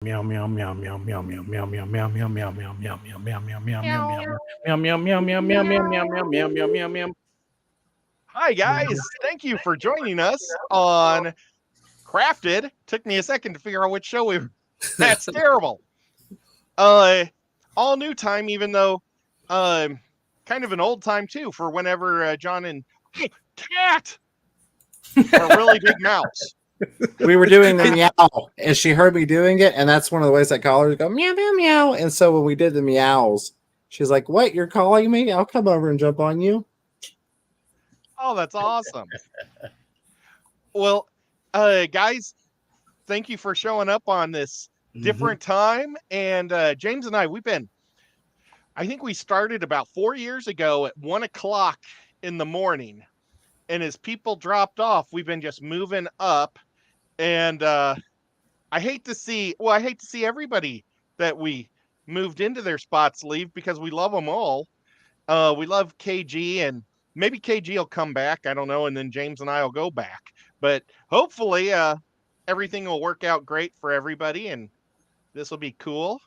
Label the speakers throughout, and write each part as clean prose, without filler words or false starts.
Speaker 1: Meow meow meow meow meow meow meow meow meow meow meow meow meow meow meow meow meow meow
Speaker 2: Meow.
Speaker 1: meow meow meow meow meow meow meow meow meow meow meow meow meow.
Speaker 2: Hi, guys. Thank you for joining us on Crafted. Took me a second to figure out which show we were. That's terrible. Uh, all new time, even though kind of an old time, too, for whenever John and hey, cat are really big mouths.
Speaker 3: We were doing the meow, and she heard me doing it, and that's one of the ways that callers go meow meow meow. And so when we did the meows, she's like, "What? You're calling me? I'll come over and jump on you."
Speaker 2: Oh, that's awesome. Well, guys, thank you for showing up on this different time. And James and I, I think we started about 4 years ago at 1:00 in the morning. And as people dropped off, we've been just moving up. And I hate to see everybody that we moved into their spots leave because we love them all. We love KG, and maybe KG will come back. I don't know. And then James and I will go back. But hopefully everything will work out great for everybody, and this will be cool.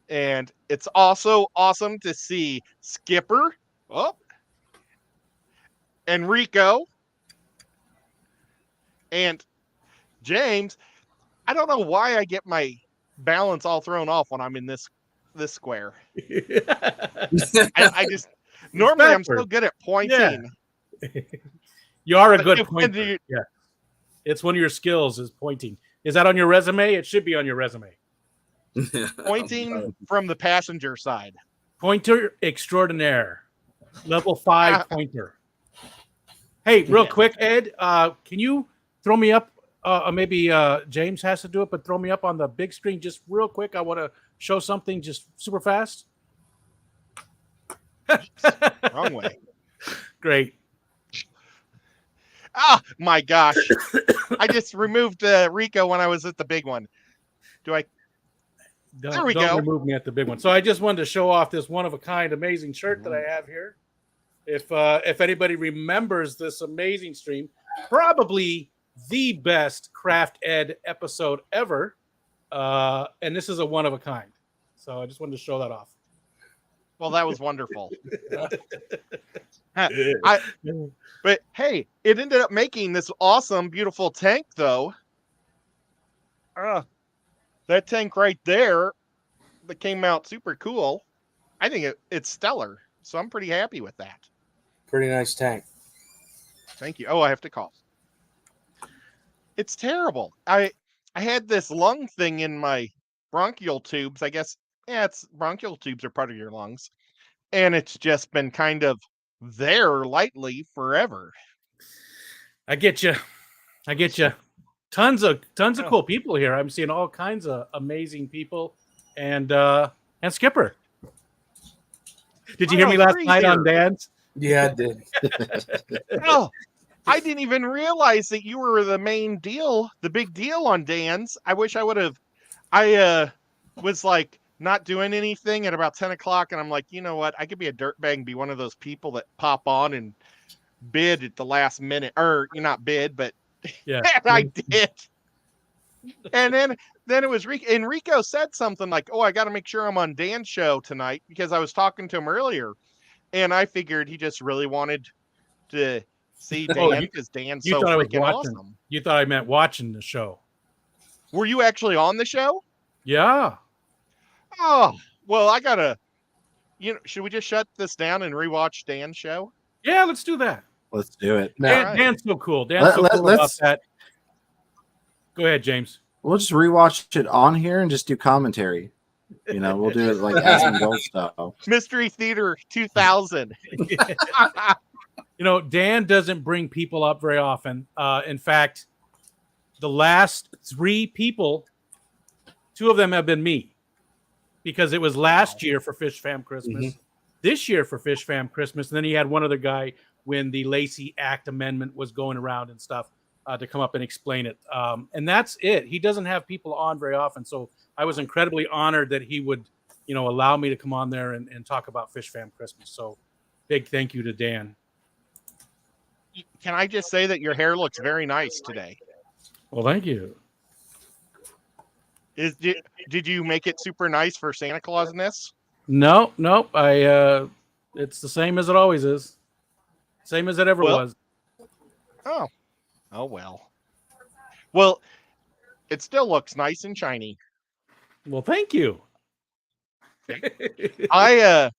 Speaker 2: And it's also awesome to see Skipper, Enrico, and James. I don't know why I get my balance all thrown off when I'm in this square. I just normally I'm so good at pointing.
Speaker 1: Yeah. You are a good pointer. Yeah. It's one of your skills is pointing. Is that on your resume? It should be on your resume.
Speaker 2: Pointing from the passenger side.
Speaker 1: Pointer extraordinaire. Level 5 pointer. Hey, real quick, Ed, can you throw me up? Maybe James has to do it, but throw me up on the big screen just real quick. I want to show something just super fast.
Speaker 2: Wrong way.
Speaker 1: Great.
Speaker 2: Ah, my gosh. I just removed Rico when I was at the big one. There we go.
Speaker 1: Don't remove me at the big one. So I just wanted to show off this one-of-a-kind amazing shirt that I have here. If anybody remembers this amazing stream, probably the best Craft Ed episode ever. And this is a one-of-a-kind. So I just wanted to show that off.
Speaker 2: Well, that was wonderful. But hey, it ended up making this awesome, beautiful tank, though. That tank right there that came out super cool. I think it's stellar. So I'm pretty happy with that.
Speaker 3: Pretty nice tank.
Speaker 2: Thank you. Oh, I have to cough. It's terrible. I had this lung thing in my bronchial tubes. I guess, it's bronchial tubes are part of your lungs. And it's just been kind of there lightly forever.
Speaker 1: I get you. Tons of cool people here. I'm seeing all kinds of amazing people, and Skipper. Did you hear me last night on Dan's?
Speaker 3: Yeah, I did.
Speaker 2: Oh, I didn't even realize that you were the main deal, the big deal on Dan's. I wish I would have. I was like not doing anything at about 10:00, and I'm like, you know what? I could be a dirtbag and be one of those people that pop on and bid at the last minute, or you're not bid, but
Speaker 1: yeah,
Speaker 2: I did. And then it was Enrico said something like, "Oh, I got to make sure I'm on Dan's show tonight," because I was talking to him earlier, and I figured he just really wanted to see Dan because Dan's so freaking awesome.
Speaker 1: You thought I meant watching the show.
Speaker 2: Were you actually on the show?
Speaker 1: Yeah.
Speaker 2: Oh, well, I gotta. Should we just shut this down and rewatch Dan's show?
Speaker 1: Yeah, let's do that.
Speaker 3: Let's do it.
Speaker 1: Dan's so cool. Dan's so cool about that. Go ahead, James.
Speaker 3: We'll just rewatch it on here and just do commentary. We'll do it like Aspen Gold style.
Speaker 2: Mystery Theater 2000.
Speaker 1: Dan doesn't bring people up very often. In fact, the last 3 people, 2 of them have been me. Because it was last year for Fish Fam Christmas, this year for Fish Fam Christmas, and then he had one other guy when the Lacey Act Amendment was going around and stuff to come up and explain it. And that's it. He doesn't have people on very often, so I was incredibly honored that he would, allow me to come on there and talk about Fish Fam Christmas. So big thank you to Dan.
Speaker 2: Can I just say that your hair looks very nice today?
Speaker 1: Well, thank you.
Speaker 2: Did you make it super nice for Santa Clausness?
Speaker 1: No, nope. It's the same as it always is. Same as it ever
Speaker 2: Well,
Speaker 1: was.
Speaker 2: oh, oh well. Well, it still looks nice and shiny.
Speaker 1: Well, thank you.
Speaker 2: I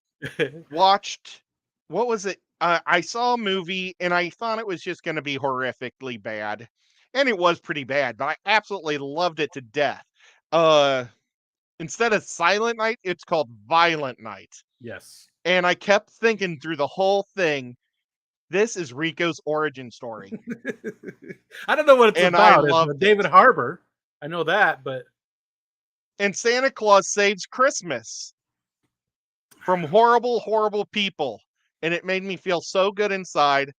Speaker 2: watched, what was it? I saw a movie and I thought it was just going to be horrifically bad, and it was pretty bad, but I absolutely loved it to death. Instead of Silent Night, it's called Violent Night,
Speaker 1: Yes.
Speaker 2: and I kept thinking through the whole thing, this is Rico's origin story,
Speaker 1: I don't know what it's
Speaker 2: and I
Speaker 1: about. It's
Speaker 2: loved
Speaker 1: David
Speaker 2: it.
Speaker 1: Harbour. I know that, but
Speaker 2: And Santa Claus saves Christmas from horrible, horrible people. And it made me feel so good inside.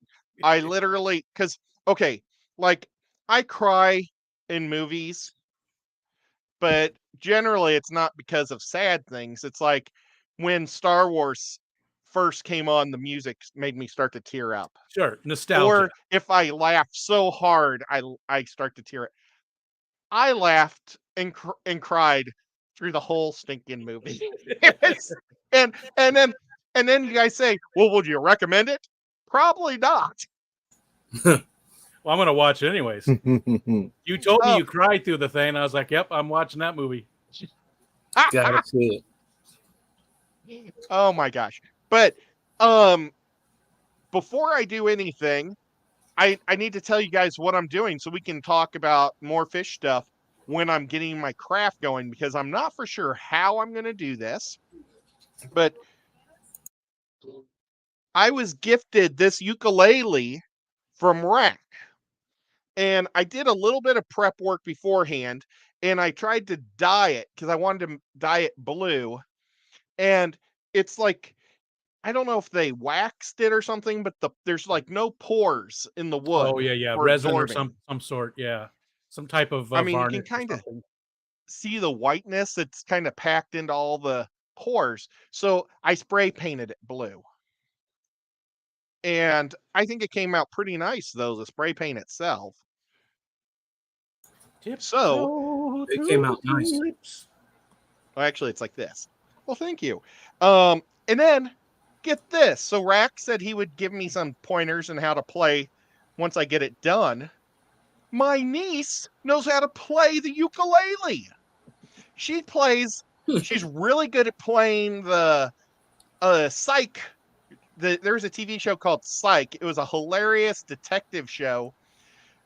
Speaker 2: I literally, because, okay, like I cry in movies, but generally it's not because of sad things. It's like when Star Wars first came on, the music made me start to tear up.
Speaker 1: sure, nostalgia.
Speaker 2: Or if I laugh so hard, I start to tear up. I laughed and cried through the whole stinking movie. and then you guys say, "Well, would you recommend it?" Probably not.
Speaker 1: Well, I'm gonna watch it anyways. You told me
Speaker 2: Oh.
Speaker 1: you cried through the thing. And I was like, "Yep, I'm watching that movie."
Speaker 4: Gotta see it.
Speaker 2: Oh my gosh. But before I do anything, I need to tell you guys what I'm doing so we can talk about more fish stuff when I'm getting my craft going, because I'm not for sure how I'm going to do this. But I was gifted this ukulele from Rack, and I did a little bit of prep work beforehand, and I tried to dye it because I wanted to dye it blue. And it's like, I don't know if they waxed it or something, but there's like no pores in the wood.
Speaker 1: Oh yeah,
Speaker 2: for
Speaker 1: resin or
Speaker 2: absorbing.
Speaker 1: some sort. Yeah, some type of
Speaker 2: I mean, you
Speaker 1: varnish
Speaker 2: can
Speaker 1: or
Speaker 2: kind of
Speaker 1: something.
Speaker 2: see the whiteness that's kind of packed into all the pores. So I spray painted it blue. And I think it came out pretty nice, though, the spray paint itself. So,
Speaker 4: It came out nice.
Speaker 2: well, actually, it's like this. Well, thank you. And then get this. So Rack said he would give me some pointers on how to play once I get it done. My niece knows how to play the ukulele. She's really good at playing the Psych. There's a TV show called Psych. It was a hilarious detective show.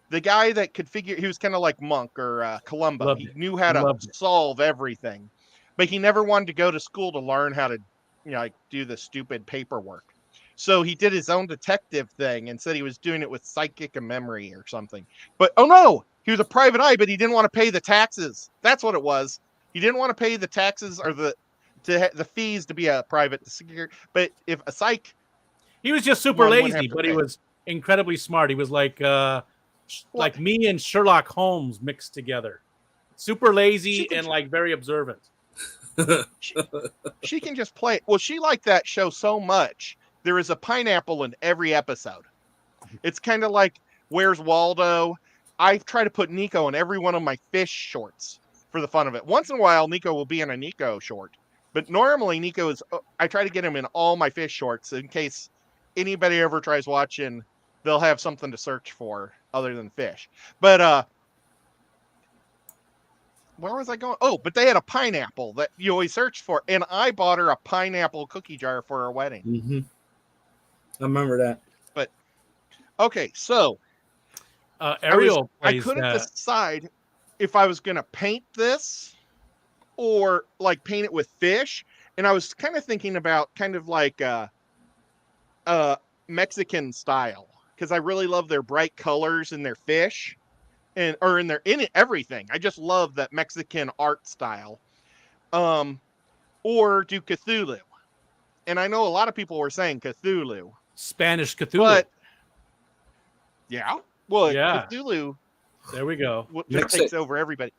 Speaker 2: The guy that could figure, he was kind of like Monk or Columbo.
Speaker 1: Loved
Speaker 2: he
Speaker 1: it.
Speaker 2: knew how to
Speaker 1: Loved it.
Speaker 2: solve everything, but he never wanted to go to school to learn how to, like do the stupid paperwork. So he did his own detective thing and said he was doing it with psychic memory or something. But oh no, he was a private eye, but he didn't want to pay the taxes. That's what it was. He didn't want to pay the taxes or the fees to be a private security. But if a psych,
Speaker 1: He was just super
Speaker 2: One would have
Speaker 1: lazy,
Speaker 2: to
Speaker 1: but he
Speaker 2: pay.
Speaker 1: was incredibly smart. He was like me and Sherlock Holmes mixed together. Super lazy
Speaker 2: She could-
Speaker 1: and like very observant.
Speaker 2: she can just play. Well, she liked that show so much. There is a pineapple in every episode. It's kind of like Where's Waldo? I try to put Nico in every one of my fish shorts for the fun of it. Once in a while, Nico will be in a Nico short. But normally, Nico is, I try to get him in all my fish shorts in case anybody ever tries watching, they'll have something to search for other than fish. But, where was I going? Oh, but they had a pineapple that you always search for. And I bought her a pineapple cookie jar for her wedding.
Speaker 4: Mm-hmm. I remember that.
Speaker 2: But, okay, so
Speaker 1: Ariel
Speaker 2: I
Speaker 1: plays
Speaker 2: couldn't
Speaker 1: that.
Speaker 2: decide if I was going to paint this or like paint it with fish. And I was kind of thinking about kind of like Mexican style, because I really love their bright colors in their fish in everything. I just love that Mexican art style. Or do Cthulhu. And I know a lot of people were saying Cthulhu.
Speaker 1: Spanish Cthulhu.
Speaker 2: But yeah, well,
Speaker 1: Yeah.
Speaker 2: Cthulhu
Speaker 1: There we go.
Speaker 2: just takes over everybody.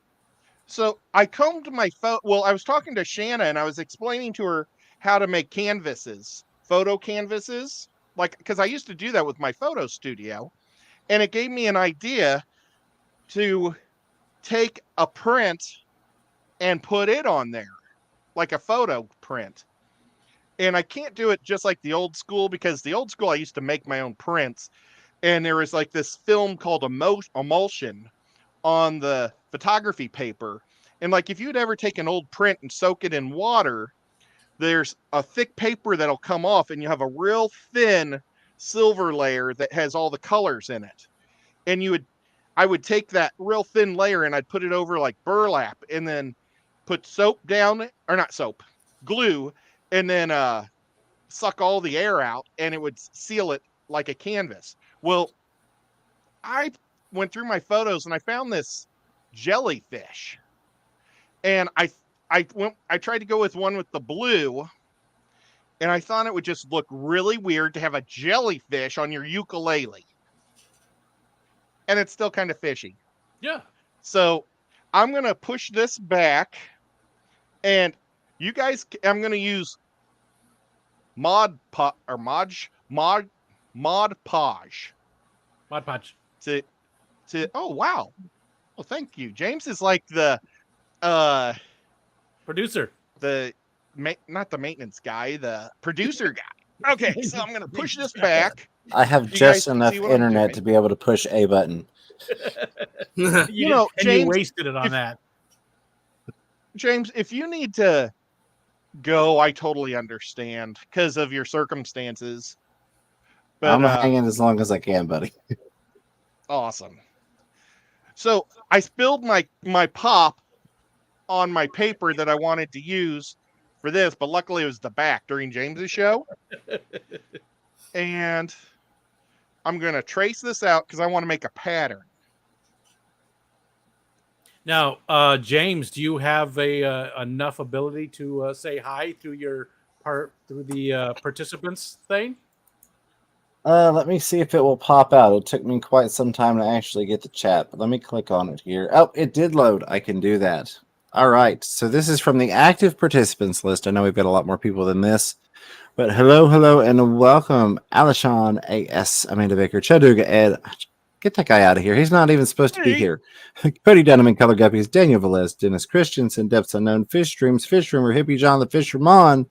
Speaker 2: So I combed my well, I was talking to Shanna and I was explaining to her how to make canvases, photo canvases, like, because I used to do that with my photo studio, and it gave me an idea to take a print and put it on there like a photo print. And I can't do it just like the old school, because the old school I used to make my own prints, and there was like this film called emulsion on the photography paper. And like if you'd ever take an old print and soak it in water, there's a thick paper that'll come off, and you have a real thin silver layer that has all the colors in it. And I would take that real thin layer and I'd put it over like burlap, and then put soap down, or not soap, glue, and then suck all the air out, and it would seal it like a canvas. Well, I went through my photos and I found this jellyfish, and I tried to go with one with the blue, and I thought it would just look really weird to have a jellyfish on your ukulele, and it's still kind of fishy.
Speaker 1: Yeah.
Speaker 2: So I'm gonna push this back, and you guys, I'm gonna use Mod Podge
Speaker 1: Mod Podge.
Speaker 2: to oh wow. Well, thank you. James is like the
Speaker 1: Producer.
Speaker 2: not the maintenance guy, the producer guy. Okay, so I'm gonna push this back.
Speaker 3: I have
Speaker 2: You
Speaker 3: just
Speaker 2: guys
Speaker 3: enough
Speaker 2: see what I'm
Speaker 3: internet
Speaker 2: doing?
Speaker 3: to be able to push a button.
Speaker 2: You know,
Speaker 1: and
Speaker 2: James,
Speaker 1: you wasted it on
Speaker 2: if-
Speaker 1: that.
Speaker 2: James, if you need to go, I totally understand because of your circumstances. But
Speaker 3: I'm hanging as long as I can, buddy.
Speaker 2: awesome. So I spilled my pop on my paper that I wanted to use for this, but luckily it was the back during James's show. And I'm gonna trace this out because I want to make a pattern.
Speaker 1: Now, James, do you have enough ability to say hi through the participants thing?
Speaker 3: Let me see if it will pop out. It took me quite some time to actually get the chat, but let me click on it here. Oh, it did load. I can do that. All right. So this is from the active participants list. I know we've got a lot more people than this, but hello, and welcome, Alishon AS, Amanda Baker, Chaduga Ed. Get that guy out of here. He's not even supposed to be here. Cody Dunham and Color Guppies, Daniel Velez, Dennis Christensen, Depths Unknown, Fish Streams, Fish Streamer, Hippie John the Fisherman.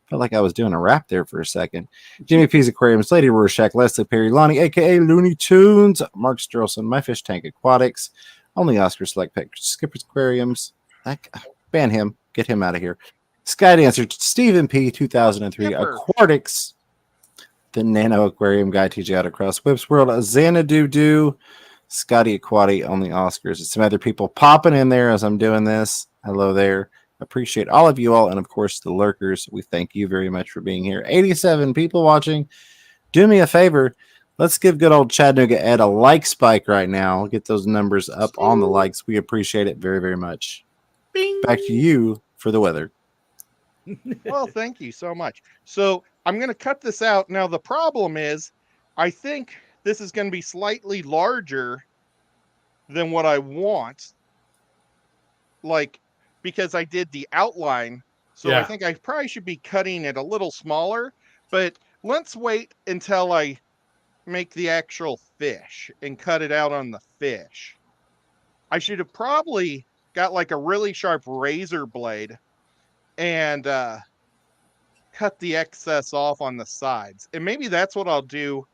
Speaker 3: Felt like I was doing a rap there for a second. Jimmy P's Aquariums, Lady Rorschach, Leslie Perry, Lonnie, aka Looney Tunes, Mark Sturlson, My Fish Tank Aquatics, Only Oscar Select Pet Skipper's Aquariums. Ban him. Get him out of here. Sky Dancer, Stephen P. 2003,
Speaker 2: Skipper.
Speaker 3: Aquatics, the Nano Aquarium Guy, TJ Autocross, Whips World, Xanadu, Scotty Aquati, Only Oscars, and some other people popping in there as I'm doing this. Hello there. Appreciate all of you all, and of course the lurkers. We thank you very much for being here. 87 people watching. Do me a favor. Let's give good old Chattanooga Ed a like spike right now. Get those numbers up on the likes. We appreciate it very, very much.
Speaker 1: Bing.
Speaker 3: Back to you for the weather.
Speaker 2: Well, thank you so much. So I'm going to cut this out. Now, the problem is, I think this is going to be slightly larger than what I want. Like, because I did the outline. So I
Speaker 1: Yeah.
Speaker 2: think I probably should be cutting it a little smaller. But let's wait until I make the actual fish and cut it out on the fish. I should have probably got like a really sharp razor blade and cut the excess off on the sides. And maybe that's what I'll do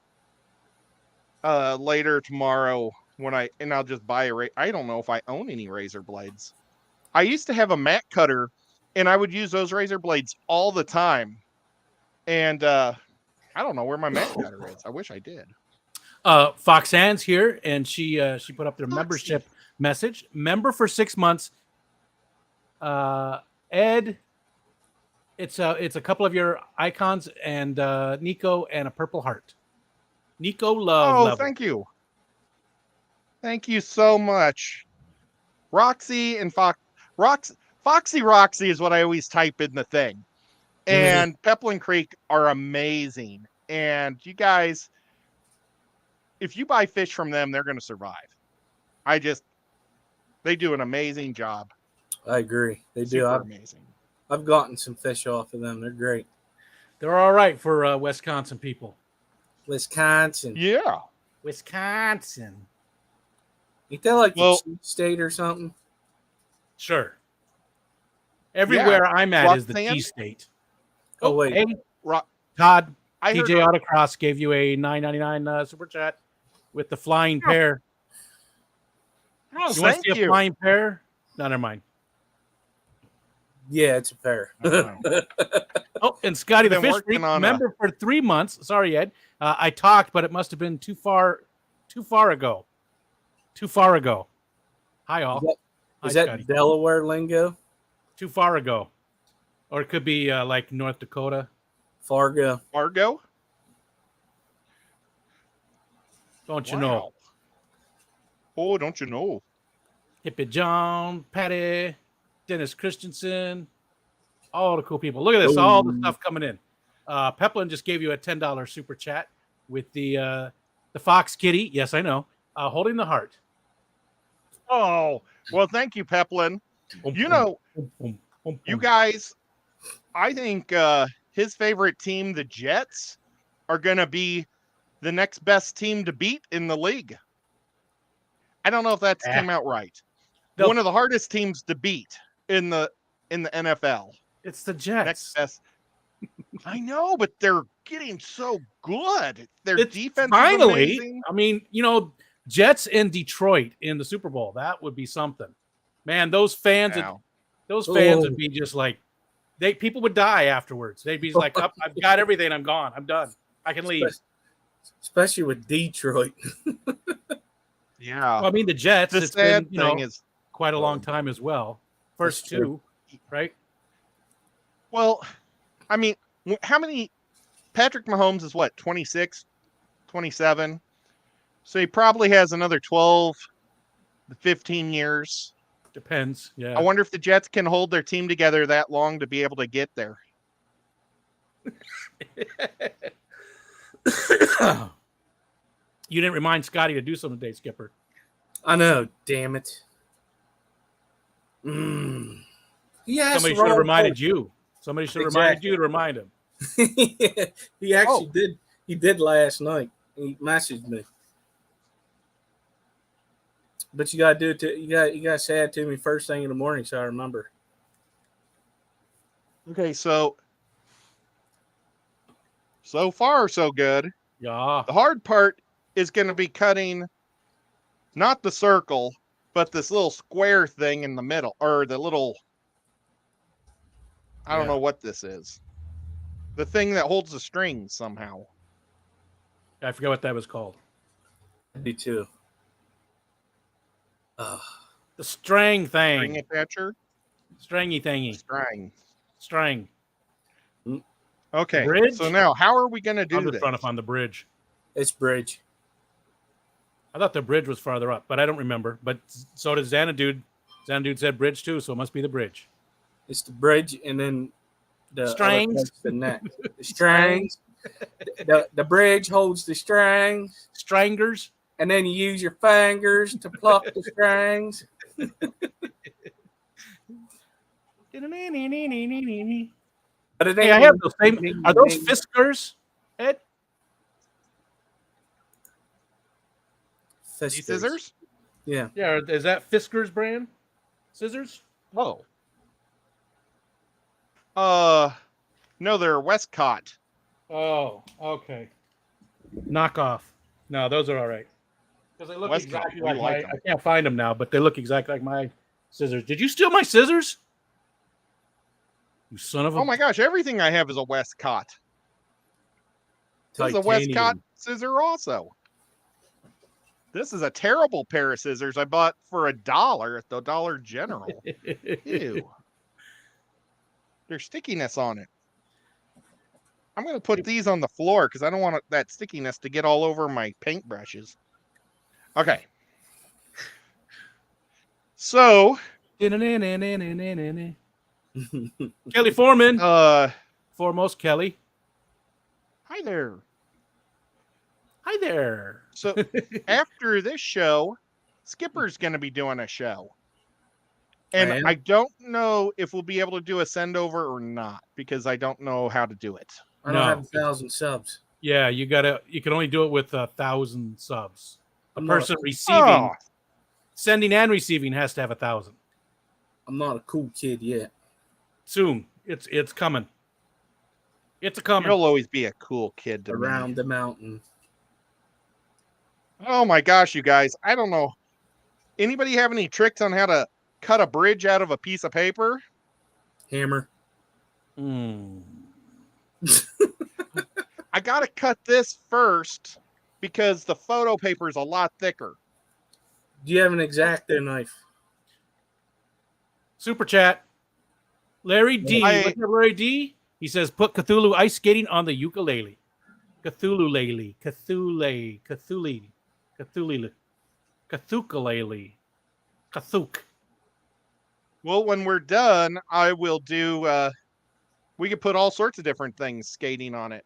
Speaker 2: later tomorrow and I'll just buy I don't know if I own any razor blades. I used to have a mat cutter and I would use those razor blades all the time. And I don't know where my mat cutter is. I wish I did.
Speaker 1: Foxanne's here, and she put up their
Speaker 2: Foxy.
Speaker 1: membership message. Member for 6 months. Ed, it's a couple of your icons, and Nico, and a purple heart. Nico love.
Speaker 2: Oh,
Speaker 1: level.
Speaker 2: thank you. Thank you so much. Roxy and Foxy Roxy is what I always type in the thing. And Peplin Creek are amazing. And you guys, if you buy fish from them, they're going to survive. They do an amazing job.
Speaker 4: I agree. They do.
Speaker 2: Super amazing.
Speaker 4: I've gotten some fish off of them. They're great.
Speaker 1: They're all right for Wisconsin people.
Speaker 4: Wisconsin.
Speaker 2: Yeah.
Speaker 1: Wisconsin.
Speaker 4: Ain't that like
Speaker 2: Well-
Speaker 4: the cheap state or something?
Speaker 1: Sure. Everywhere I'm at is the
Speaker 2: Roxanne?
Speaker 1: T state.
Speaker 4: Oh, wait.
Speaker 1: Hey,
Speaker 2: Ro-
Speaker 1: Todd,
Speaker 2: I heard
Speaker 1: TJ Autocross gave you a $9.99 super chat with the flying pair.
Speaker 2: Oh,
Speaker 1: You want to
Speaker 2: thank
Speaker 1: see a
Speaker 2: you.
Speaker 1: flying pair? No, never mind.
Speaker 4: Yeah, it's a pair.
Speaker 1: Oh, and Scotty the
Speaker 2: Been
Speaker 1: Fish
Speaker 2: working
Speaker 1: Freak,
Speaker 2: on
Speaker 1: member for 3 months. Sorry, Ed. I talked, but it must have been too far ago. Too far ago. Hi, all.
Speaker 4: Is
Speaker 1: Hi,
Speaker 4: that
Speaker 1: Scotty.
Speaker 4: Delaware lingo?
Speaker 1: Too far ago. Or it could be like North Dakota.
Speaker 4: Fargo.
Speaker 2: Fargo?
Speaker 1: Don't you know?
Speaker 2: Oh, don't you know?
Speaker 1: Hippie John, Patty, Dennis Christensen, all the cool people. Look at this, all the stuff coming in. Peplin just gave you a $10 super chat with the Fox Kitty. Yes, I know. Holding the heart.
Speaker 2: Oh, well, thank you, Peplin. You know, you guys, I think his favorite team, the Jets, are going to be the next best team to beat in the league. I don't know if that came out right. One of the hardest teams to beat in the NFL.
Speaker 1: It's the Jets.
Speaker 2: Next best. I know, but they're getting so good. Their defense
Speaker 1: finally,
Speaker 2: is amazing.
Speaker 1: I mean, Jets in Detroit in the Super Bowl. That would be something. Man, those fans would be just like people would die afterwards. They'd be like, I've got everything, I'm gone. I'm done. I can leave.
Speaker 4: Especially with Detroit.
Speaker 2: Yeah.
Speaker 1: Well, I mean, the Jets,
Speaker 2: The
Speaker 1: it's
Speaker 2: sad
Speaker 1: been,
Speaker 2: thing is
Speaker 1: quite a long time as well. First two, right?
Speaker 2: Well, I mean, how many Patrick Mahomes is what, 26, 27? So he probably has another 12 to 15 years.
Speaker 1: Depends. Yeah.
Speaker 2: I wonder if the Jets can hold their team together that long to be able to get there.
Speaker 1: You didn't remind Scotty to do something today, Skipper.
Speaker 4: I know, damn it. Yeah,
Speaker 1: Somebody should have reminded you. Somebody should have reminded you to remind him.
Speaker 4: He actually did. He did last night. He messaged me. But you gotta do it. You gotta say it to me first thing in the morning, so I remember.
Speaker 2: Okay, so far so good.
Speaker 1: Yeah.
Speaker 2: The hard part is going to be cutting not the circle, but this little square thing in the middle, or the little, I don't know what this is. The thing that holds the strings somehow.
Speaker 1: I forget what that was called.
Speaker 4: Me too.
Speaker 1: The string thing.
Speaker 2: String attacher?
Speaker 1: Stringy thingy. String.
Speaker 2: Okay.
Speaker 1: Bridge?
Speaker 2: So now, how are we going to do
Speaker 1: I'm just
Speaker 2: this?
Speaker 1: trying to find the bridge.
Speaker 4: It's bridge.
Speaker 1: I thought the bridge was farther up, but I don't remember. But so did Xanadude. Xanadude said bridge too, so it must be the bridge.
Speaker 4: It's the bridge, and then the
Speaker 1: strings.
Speaker 4: The net. The strings. the bridge holds the strings.
Speaker 1: Strangers.
Speaker 4: And then you use your fingers to pluck the strings. But
Speaker 1: Hey, I have those same. Are those Fiskars, Ed?
Speaker 2: These scissors?
Speaker 4: Yeah.
Speaker 1: Yeah. Is that Fiskars brand scissors?
Speaker 2: Oh. No, they're Westcott.
Speaker 1: Oh, okay. Knockoff. No, those are all right. Because they look
Speaker 2: Westcott,
Speaker 1: exactly
Speaker 2: we
Speaker 1: like
Speaker 2: like
Speaker 1: my.
Speaker 2: them.
Speaker 1: I can't find them now, but they look exactly like my scissors. Did you steal my scissors? You son of a.
Speaker 2: Oh my gosh, everything I have is a Westcott. This is a Westcott scissor also. This is a terrible pair of scissors I bought for $1 at the Dollar General. Ew. There's stickiness on it. I'm going to put these on the floor because I don't want that stickiness to get all over my paintbrushes. Okay. So.
Speaker 1: Kelly Foreman. Foremost Kelly.
Speaker 2: Hi there.
Speaker 1: Hi there.
Speaker 2: So after this show, Skipper's going to be doing a show. And I don't know if we'll be able to do a send over or not because I don't know how to do it.
Speaker 4: I don't have 1,000 subs.
Speaker 1: Yeah, you can only do it with 1,000 subs. A person receiving, sending and receiving has to have 1,000.
Speaker 4: I'm not a cool kid yet.
Speaker 1: soon. It's coming. It's a coming.
Speaker 2: You'll always be a cool kid to
Speaker 4: Around
Speaker 2: me.
Speaker 4: the mountain.
Speaker 2: Oh my gosh, you guys! I don't know. Anybody have any tricks on how to cut a bridge out of a piece of paper?
Speaker 4: Hammer.
Speaker 1: Mm.
Speaker 2: I gotta cut this first because the photo paper is a lot thicker.
Speaker 4: Do you have an X-Acto knife?
Speaker 1: Super chat. Larry D. What's up, Larry D? He says, put Cthulhu ice skating on the ukulele. Cthulhu-lele. Cthulhu. Cthulhu. Cthulhu. Cthulhu. Cthulhu.
Speaker 2: Well, when we're done, I will do. We could put all sorts of different things skating on it.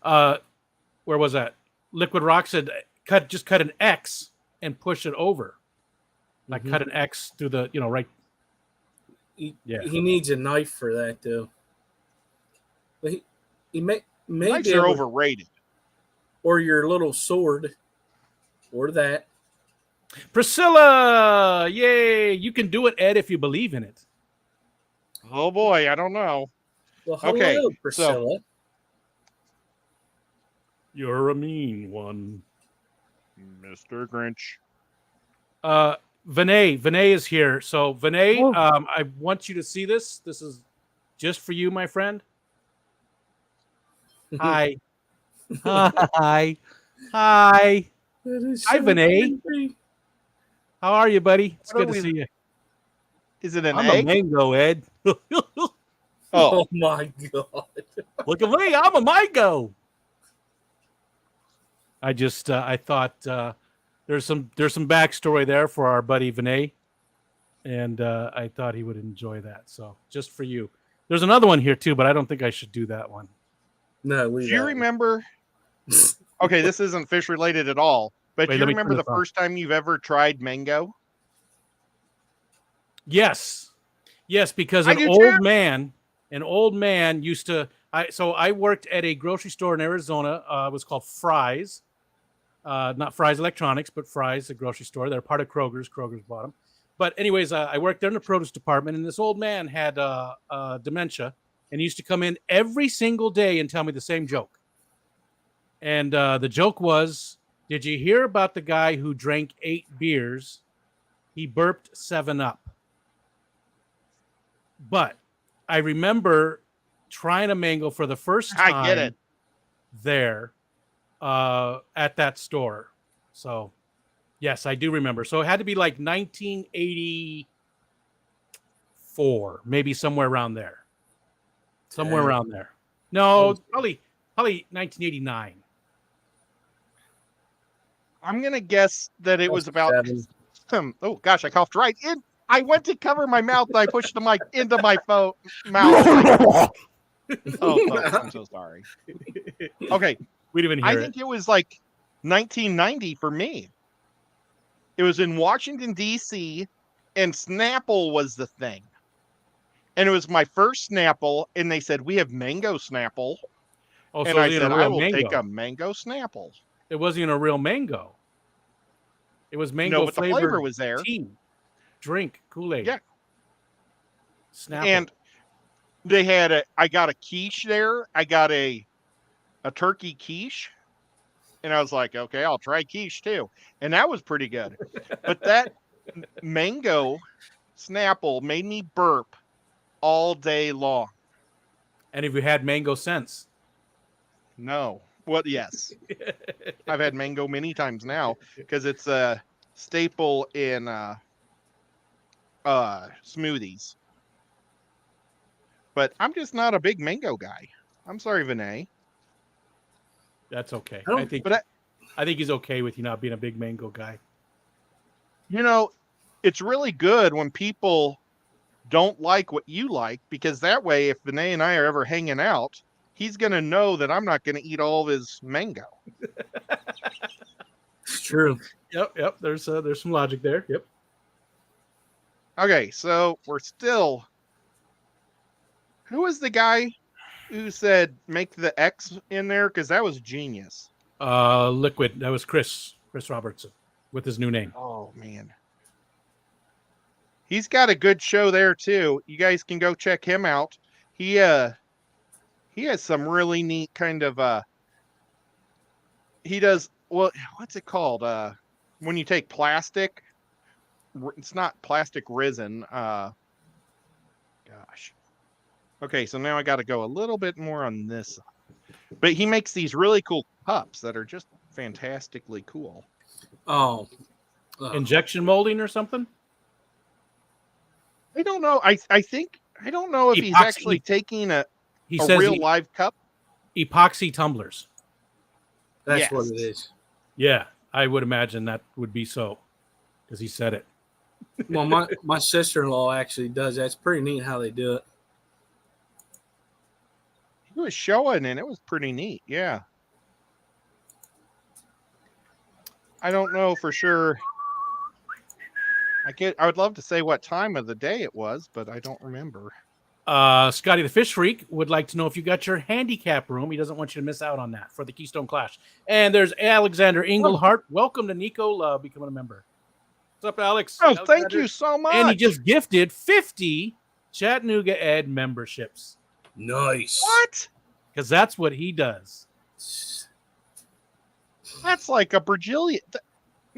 Speaker 1: Where was that? Liquid Rock said, just cut an X and push it over. Like cut an X through the, right.
Speaker 4: He needs a knife for that, though. But he may
Speaker 2: Knives
Speaker 4: be
Speaker 2: are
Speaker 4: able,
Speaker 2: overrated.
Speaker 4: or your little sword, or that.
Speaker 1: Priscilla, yay! You can do it, Ed, if you believe in it.
Speaker 2: Oh boy, I don't know.
Speaker 4: Well, hello,
Speaker 2: Okay,
Speaker 4: Priscilla.
Speaker 1: You're a mean one,
Speaker 2: Mr. Grinch.
Speaker 1: Vinay is here. So Vinay, I want you to see this. This is just for you, my friend. Hi. Hi. Hi. Hi, Vinay. How are you, buddy? It's good to see you.
Speaker 2: Is it an
Speaker 1: I'm
Speaker 2: egg?
Speaker 1: a mango, Ed.
Speaker 4: Oh my god!
Speaker 1: Look at me. I'm a mango. I thought there's some backstory there for our buddy Vinay, and I thought he would enjoy that. So just for you. There's another one here too, but I don't think I should do that one.
Speaker 4: No,
Speaker 2: Do you remember? Okay, this isn't fish related at all, but do you remember the first time you've ever tried mango?
Speaker 1: Yes, because an old man used to. I worked at a grocery store in Arizona. It was called Fry's, not Fry's Electronics, but Fry's, a grocery store. They're part of Kroger's. Kroger's bought them. But anyways, I worked there in the produce department, and this old man had dementia, and he used to come in every single day and tell me the same joke. And the joke was, did you hear about the guy who drank 8 beers? He burped 7 Up. But I remember trying a mango for the first time.
Speaker 2: I get it.
Speaker 1: There at that store. So, yes, I do remember. So it had to be like 1984, maybe somewhere around there. Somewhere around there. No, probably 1989.
Speaker 2: I'm gonna guess that it was about. Oh gosh, I coughed right in. I went to cover my mouth and I pushed the mic into my mouth. Oh, folks, I'm so sorry. Okay,
Speaker 1: we didn't even hear
Speaker 2: I think it was like 1990 for me. It was in Washington D.C. and Snapple was the thing, and it was my first Snapple. And they said we have mango Snapple,
Speaker 1: Oh,
Speaker 2: and
Speaker 1: so
Speaker 2: I said I will take a mango Snapple.
Speaker 1: It wasn't even a real mango. It was mango
Speaker 2: no, but the flavor was there.
Speaker 1: Tea, drink, Kool-Aid.
Speaker 2: Yeah.
Speaker 1: Snapple.
Speaker 2: And they had I got a quiche there. I got a turkey quiche. And I was like, okay, I'll try quiche too. And that was pretty good. But that mango Snapple made me burp all day long.
Speaker 1: And have you had mango since?
Speaker 2: No. Well, yes. I've had mango many times now because it's a staple in smoothies. But I'm just not a big mango guy. I'm sorry, Vinay.
Speaker 1: That's okay.
Speaker 2: I
Speaker 1: think he's okay with you not being a big mango guy.
Speaker 2: You know, it's really good when people don't like what you like, because that way, if Vinay and I are ever hanging out, he's going to know that I'm not going to eat all of his mango.
Speaker 4: It's true.
Speaker 1: Yep. There's some logic there. Yep.
Speaker 2: Okay, so we're still. Who was the guy who said make the X in there? Because that was genius.
Speaker 1: Liquid. That was Chris Robertson with his new name.
Speaker 2: Oh man. He's got a good show there too. You guys can go check him out. He has some really neat kind of he does, well, what's it called? When you take plastic, it's not plastic resin. Gosh. Okay, so now I got to go a little bit more on this side. But he makes these really cool cups that are just fantastically cool.
Speaker 4: Oh.
Speaker 1: Injection molding or something?
Speaker 2: I don't know. I think I don't know if he's
Speaker 1: Epoxy-
Speaker 2: actually taking a
Speaker 1: says
Speaker 2: real live cup.
Speaker 1: epoxy tumblers.
Speaker 4: That's
Speaker 2: Yes.
Speaker 4: what it is.
Speaker 1: Yeah, I would imagine that would be so, because he said it.
Speaker 4: Well, my sister-in-law actually does that. It's pretty neat how they do it.
Speaker 2: He was showing and it was pretty neat. Yeah. I don't know for sure. I would love to say what time of the day it was, but I don't remember.
Speaker 1: Scotty the Fish Freak would like to know if you got your handicap room. He doesn't want you to miss out on that for the Keystone Clash. And there's Alexander Englehart. Welcome to Nico Love, becoming a member. What's up, Alex?
Speaker 2: Oh,
Speaker 1: Alexander.
Speaker 2: thank you so much.
Speaker 1: And he just gifted 50 Chattanooga Ed memberships.
Speaker 4: Nice.
Speaker 2: What?
Speaker 1: Because that's what he does.
Speaker 2: That's like a Brazilian.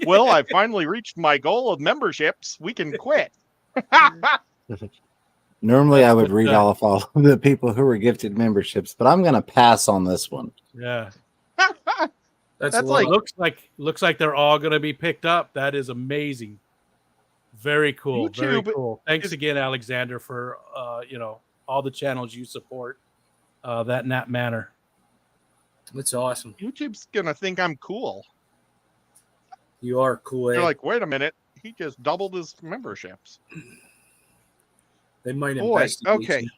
Speaker 2: Well, I finally reached my goal of memberships. We can quit.
Speaker 3: Normally, I would
Speaker 1: what
Speaker 3: read
Speaker 1: the-
Speaker 3: off all of the people who were gifted memberships, but I'm going to pass on this one.
Speaker 1: Yeah.
Speaker 4: That's
Speaker 2: That's
Speaker 4: like
Speaker 1: Looks like they're all going to be picked up. That is amazing. Very cool. Very
Speaker 2: YouTube
Speaker 1: cool. Thanks
Speaker 2: is-
Speaker 1: again, Alexander, for all the channels you support that in that manner.
Speaker 4: it's awesome.
Speaker 2: YouTube's gonna think I'm cool.
Speaker 4: You are cool.
Speaker 2: They're
Speaker 4: Ed.
Speaker 2: like, wait a minute, he just doubled his memberships.
Speaker 4: They might
Speaker 2: Boy,
Speaker 4: investigate
Speaker 2: okay.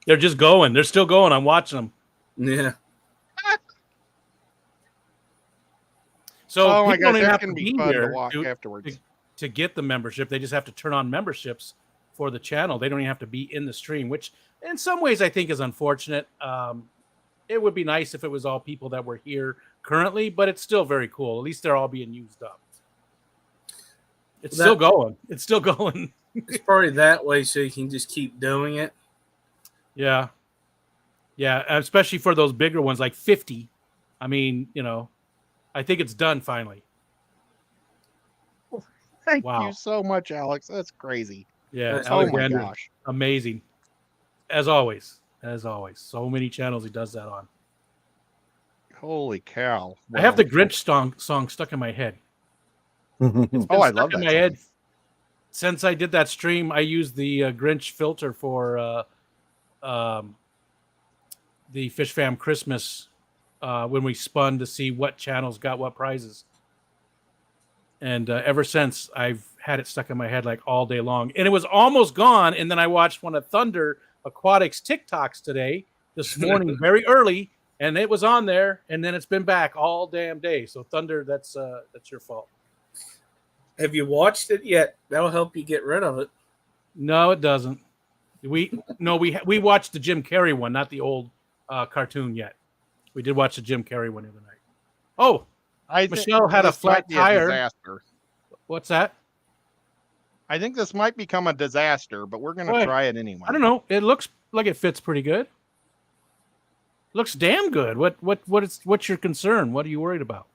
Speaker 1: They're just going. They're still going. I'm watching them.
Speaker 4: you. Yeah.
Speaker 1: So
Speaker 2: Oh my
Speaker 1: people don't
Speaker 2: gosh,
Speaker 1: even
Speaker 2: that's
Speaker 1: have
Speaker 2: gonna
Speaker 1: to
Speaker 2: be
Speaker 1: be
Speaker 2: fun to
Speaker 1: here
Speaker 2: watch afterwards.
Speaker 1: to get the membership. They just have to turn on memberships for the channel. They don't even have to be in the stream, which in some ways I think is unfortunate. It would be nice if it was all people that were here currently, but it's still very cool. At least they're all being used up. It's still going. It's still going.
Speaker 4: It's probably that way so you can just keep doing it.
Speaker 1: Yeah. Yeah, especially for those bigger ones like 50. I mean, I think it's done finally.
Speaker 2: Thank
Speaker 1: Wow.
Speaker 2: you so much, Alex. That's crazy.
Speaker 1: Yeah,
Speaker 4: That's-
Speaker 2: Oh my
Speaker 1: Alexander,
Speaker 2: gosh.
Speaker 1: amazing. As always. So many channels he does that on.
Speaker 2: Holy cow.
Speaker 1: I have the Grinch song stuck in my head.
Speaker 2: Oh, I love
Speaker 1: In
Speaker 2: that.
Speaker 1: my head. Since I did that stream, I used the Grinch filter for the Fish Fam Christmas when we spun to see what channels got what prizes. And ever since, I've had it stuck in my head like all day long. And it was almost gone. And then I watched one of Thunder Aquatic's TikToks this morning, very early, and it was on there. And then it's been back all damn day. So Thunder, that's your fault.
Speaker 4: Have you watched it yet? That'll help you get rid of it.
Speaker 1: No, it doesn't. We watched the Jim Carrey one, not the old cartoon yet. We did watch the Jim Carrey one the other night. Oh,
Speaker 2: I think
Speaker 1: Michelle had a
Speaker 2: this
Speaker 1: flat
Speaker 2: might be
Speaker 1: tire.
Speaker 2: disaster.
Speaker 1: what's that?
Speaker 2: I think this might become a disaster, but we're gonna
Speaker 1: Why?
Speaker 2: try it anyway.
Speaker 1: I don't know. It looks like it fits pretty good. Looks damn good. What's your concern? What are you worried about?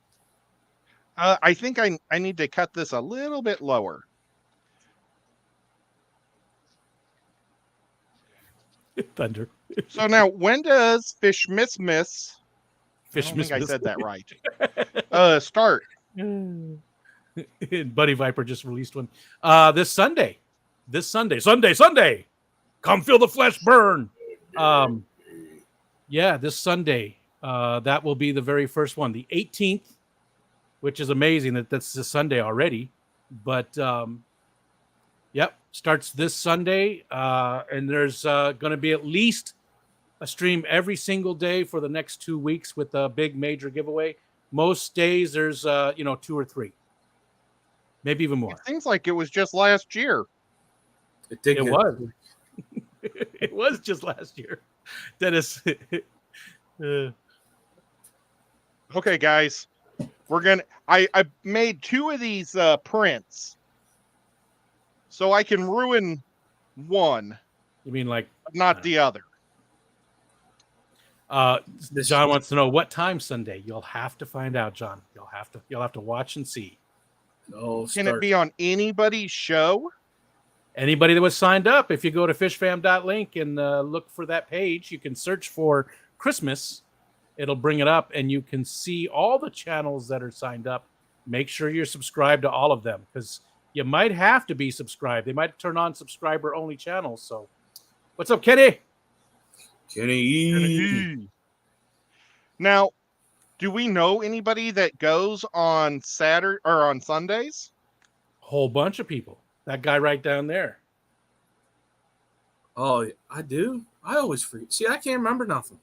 Speaker 2: I think I need to cut this a little bit lower.
Speaker 1: Thunder.
Speaker 2: So now, when does Fish Miss? I
Speaker 1: Fish
Speaker 2: don't
Speaker 1: miss.
Speaker 2: think I said that right. Start.
Speaker 1: Buddy Viper just released one. This Sunday. Sunday. Come feel the flesh burn. Yeah, this Sunday. That will be the very first one, the 18th, which is amazing that that's this Sunday already. But yep, starts this Sunday, and there's going to be at least a stream every single day for the next 2 weeks with a big major giveaway. Most days there's 2 or 3, maybe even more.
Speaker 2: It seems like it was just last year.
Speaker 1: It was. It was just last year. Dennis.
Speaker 2: Okay, guys, we're gonna. I made 2 of these prints. so I can ruin one,
Speaker 1: You mean like
Speaker 2: but not the other.
Speaker 1: John wants to know what time Sunday? You'll have to find out, John. You'll have to watch and see.
Speaker 2: Can it be on anybody's show?
Speaker 1: Anybody that was signed up, if you go to fishfam.link and look for that page, you can search for Christmas. It'll bring it up, and you can see all the channels that are signed up. Make sure you're subscribed to all of them, because you might have to be subscribed. They might turn on subscriber-only channels. So, what's up, Kenny?
Speaker 4: Kenny.
Speaker 2: Now, do we know anybody that goes on Saturday or on Sundays?
Speaker 1: Whole bunch of people. That guy right down there.
Speaker 4: Oh, I do. I always forget. See, I can't remember nothing.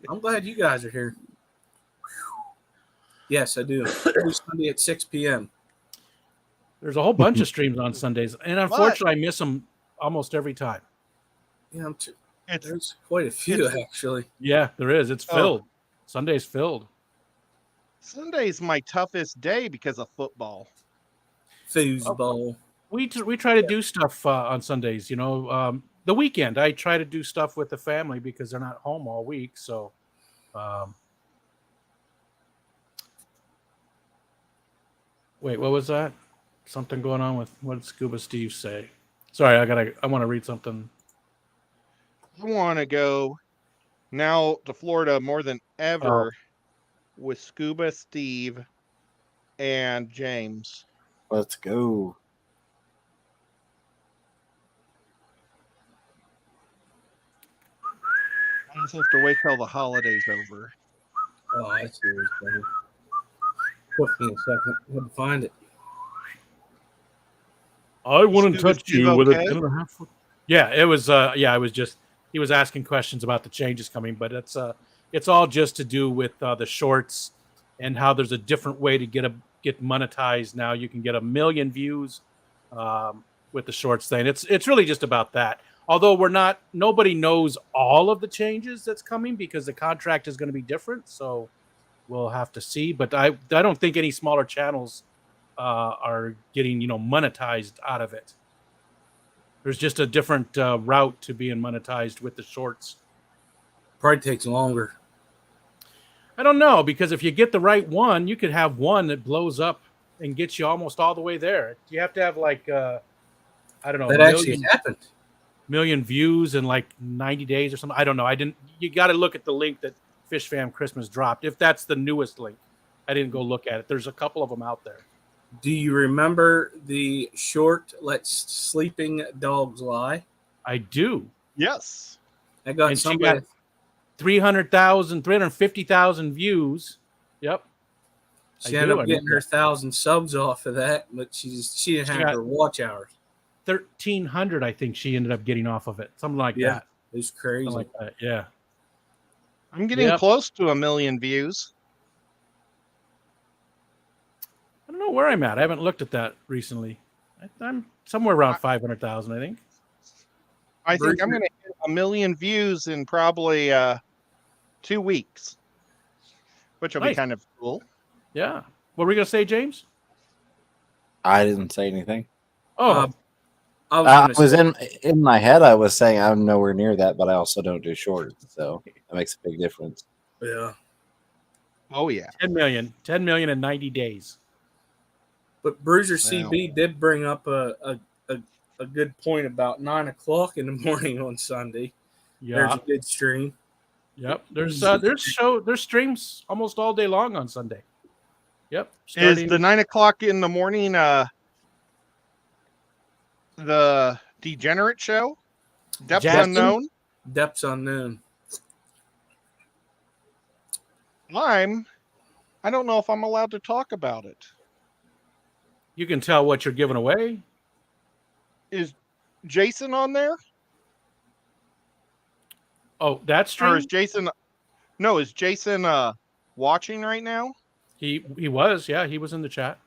Speaker 4: I'm glad you guys are here. Yes, I do. Every Sunday at 6 p.m.
Speaker 1: There's a whole bunch of streams on Sundays, and unfortunately, I miss them almost every time.
Speaker 4: Yeah, there's quite a few, actually.
Speaker 1: Yeah, there is. It's filled. Sunday's filled.
Speaker 2: Sunday's my toughest day because of football.
Speaker 4: Foosball.
Speaker 1: We try to do stuff on Sundays. You know, the weekend I try to do stuff with the family because they're not home all week. So, wait, what was that? Something going on with what did Scuba Steve say? Sorry, I want to read something.
Speaker 2: I want to go now to Florida more than ever with Scuba Steve and James.
Speaker 3: Let's go.
Speaker 2: I just have to wait till the holidays over.
Speaker 4: Oh, I see where it's going. Wait me a second. I have to find it.
Speaker 1: I wouldn't
Speaker 2: Scuba
Speaker 1: touch
Speaker 2: Steve
Speaker 1: you with a
Speaker 2: okay?
Speaker 1: 10.5 foot. Yeah, it was. Yeah, it was just he was asking questions about the changes coming, but it's all just to do with the shorts and how there's a different way to get monetized now. You can get 1 million views with the shorts thing. It's really just about that. Although nobody knows all of the changes that's coming because the contract is going to be different. So we'll have to see. But I don't think any smaller channels are getting monetized out of it. There's just a different route to being monetized with the shorts.
Speaker 4: Probably takes longer.
Speaker 1: I don't know, because if you get the right one, you could have one that blows up and gets you almost all the way there. You have to have like I don't know,
Speaker 4: That actually happened.
Speaker 1: Million views in like 90 days or something. I don't know. You got to look at the link that Fish Fam Christmas dropped. If that's the newest link, I didn't go look at it. There's a couple of them out there.
Speaker 4: Do you remember the short "Let Sleeping Dogs Lie"?
Speaker 1: I do.
Speaker 2: Yes.
Speaker 4: I got
Speaker 1: And
Speaker 4: somebody.
Speaker 1: she got 350,000 views. Yep.
Speaker 4: She ended up getting her 1,000 subs off of that, but she didn't have her watch hours.
Speaker 1: 1,300, I think she ended up getting off of it. Something like that.
Speaker 4: It was crazy.
Speaker 1: Something like that. Yeah.
Speaker 2: I'm getting close to 1 million views.
Speaker 1: I don't know where I'm at. I haven't looked at that recently. I'm somewhere around 500,000, I think.
Speaker 2: I think I'm going to hit 1 million views in probably 2 weeks, which will be kind of cool.
Speaker 1: Yeah. What were we going to say, James?
Speaker 3: I didn't say anything.
Speaker 1: Oh,
Speaker 3: I was in my head. I was saying I'm nowhere near that, but I also don't do shorts, so that makes a big difference.
Speaker 4: Yeah.
Speaker 2: Oh yeah.
Speaker 1: 10 million in 90 days.
Speaker 4: But Bruiser CB did bring up a good point about 9 o'clock in the morning on Sunday.
Speaker 1: Yeah.
Speaker 4: There's a good stream.
Speaker 1: Yep. There's streams almost all day long on Sunday. Yep.
Speaker 2: Is the 9 o'clock in the morning the Degenerate show? Depths Unknown?
Speaker 4: Depths Unknown.
Speaker 2: I don't know if I'm allowed to talk about it.
Speaker 1: You can tell what you're giving away.
Speaker 2: Is Jason on there?
Speaker 1: Oh, that's true.
Speaker 2: Or is Jason? No, is Jason watching right now?
Speaker 1: He was, yeah, he was in the chat.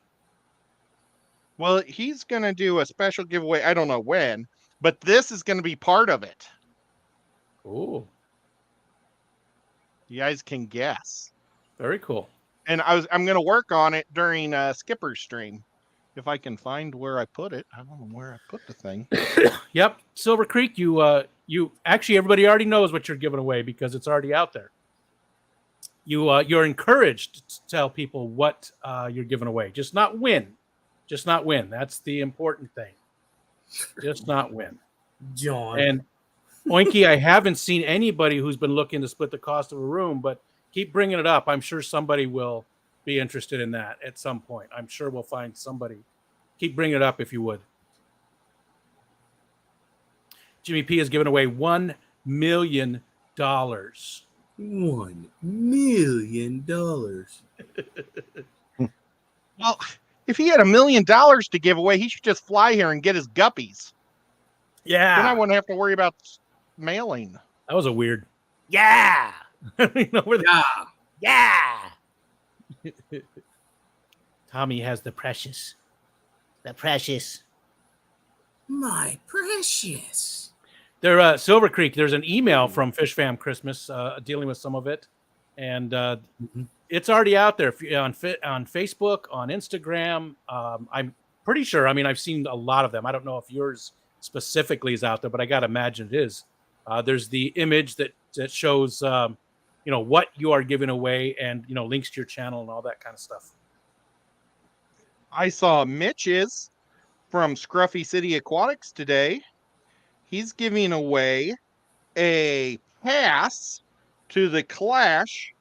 Speaker 2: Well, he's going to do a special giveaway. I don't know when, but this is going to be part of it.
Speaker 1: Oh,
Speaker 2: you guys can guess.
Speaker 1: Very cool.
Speaker 2: And I'm going to work on it during Skipper's stream. if I can find where I put it. I don't know where I put the thing.
Speaker 1: Yep, Silver Creek. You actually everybody already knows what you're giving away because it's already out there. You're encouraged to tell people what you're giving away. Just not win. Just not win. That's the important thing. Just not win.
Speaker 4: John.
Speaker 1: And Oinky, I haven't seen anybody who's been looking to split the cost of a room, but keep bringing it up. I'm sure somebody will be interested in that at some point. I'm sure we'll find somebody. Keep bringing it up if you would. Jimmy P has given away $1 million.
Speaker 4: $1 million.
Speaker 2: Well, if he had $1 million to give away, he should just fly here and get his guppies.
Speaker 1: Yeah.
Speaker 2: Then I wouldn't have to worry about mailing.
Speaker 1: That was a weird. Yeah. You know where the-
Speaker 4: Yeah.
Speaker 1: Yeah. Tommy has the precious. The precious.
Speaker 4: My precious.
Speaker 1: There, Silver Creek. There's an email from Fish Fam Christmas dealing with some of it, and it's already out there on Facebook, on Instagram. I'm pretty sure. I mean, I've seen a lot of them. I don't know if yours specifically is out there, but I gotta imagine it is. There's the image that shows what you are giving away, and links to your channel and all that kind of stuff.
Speaker 2: I saw Mitch's from Scruffy City Aquatics today. He's giving away a pass to the Clash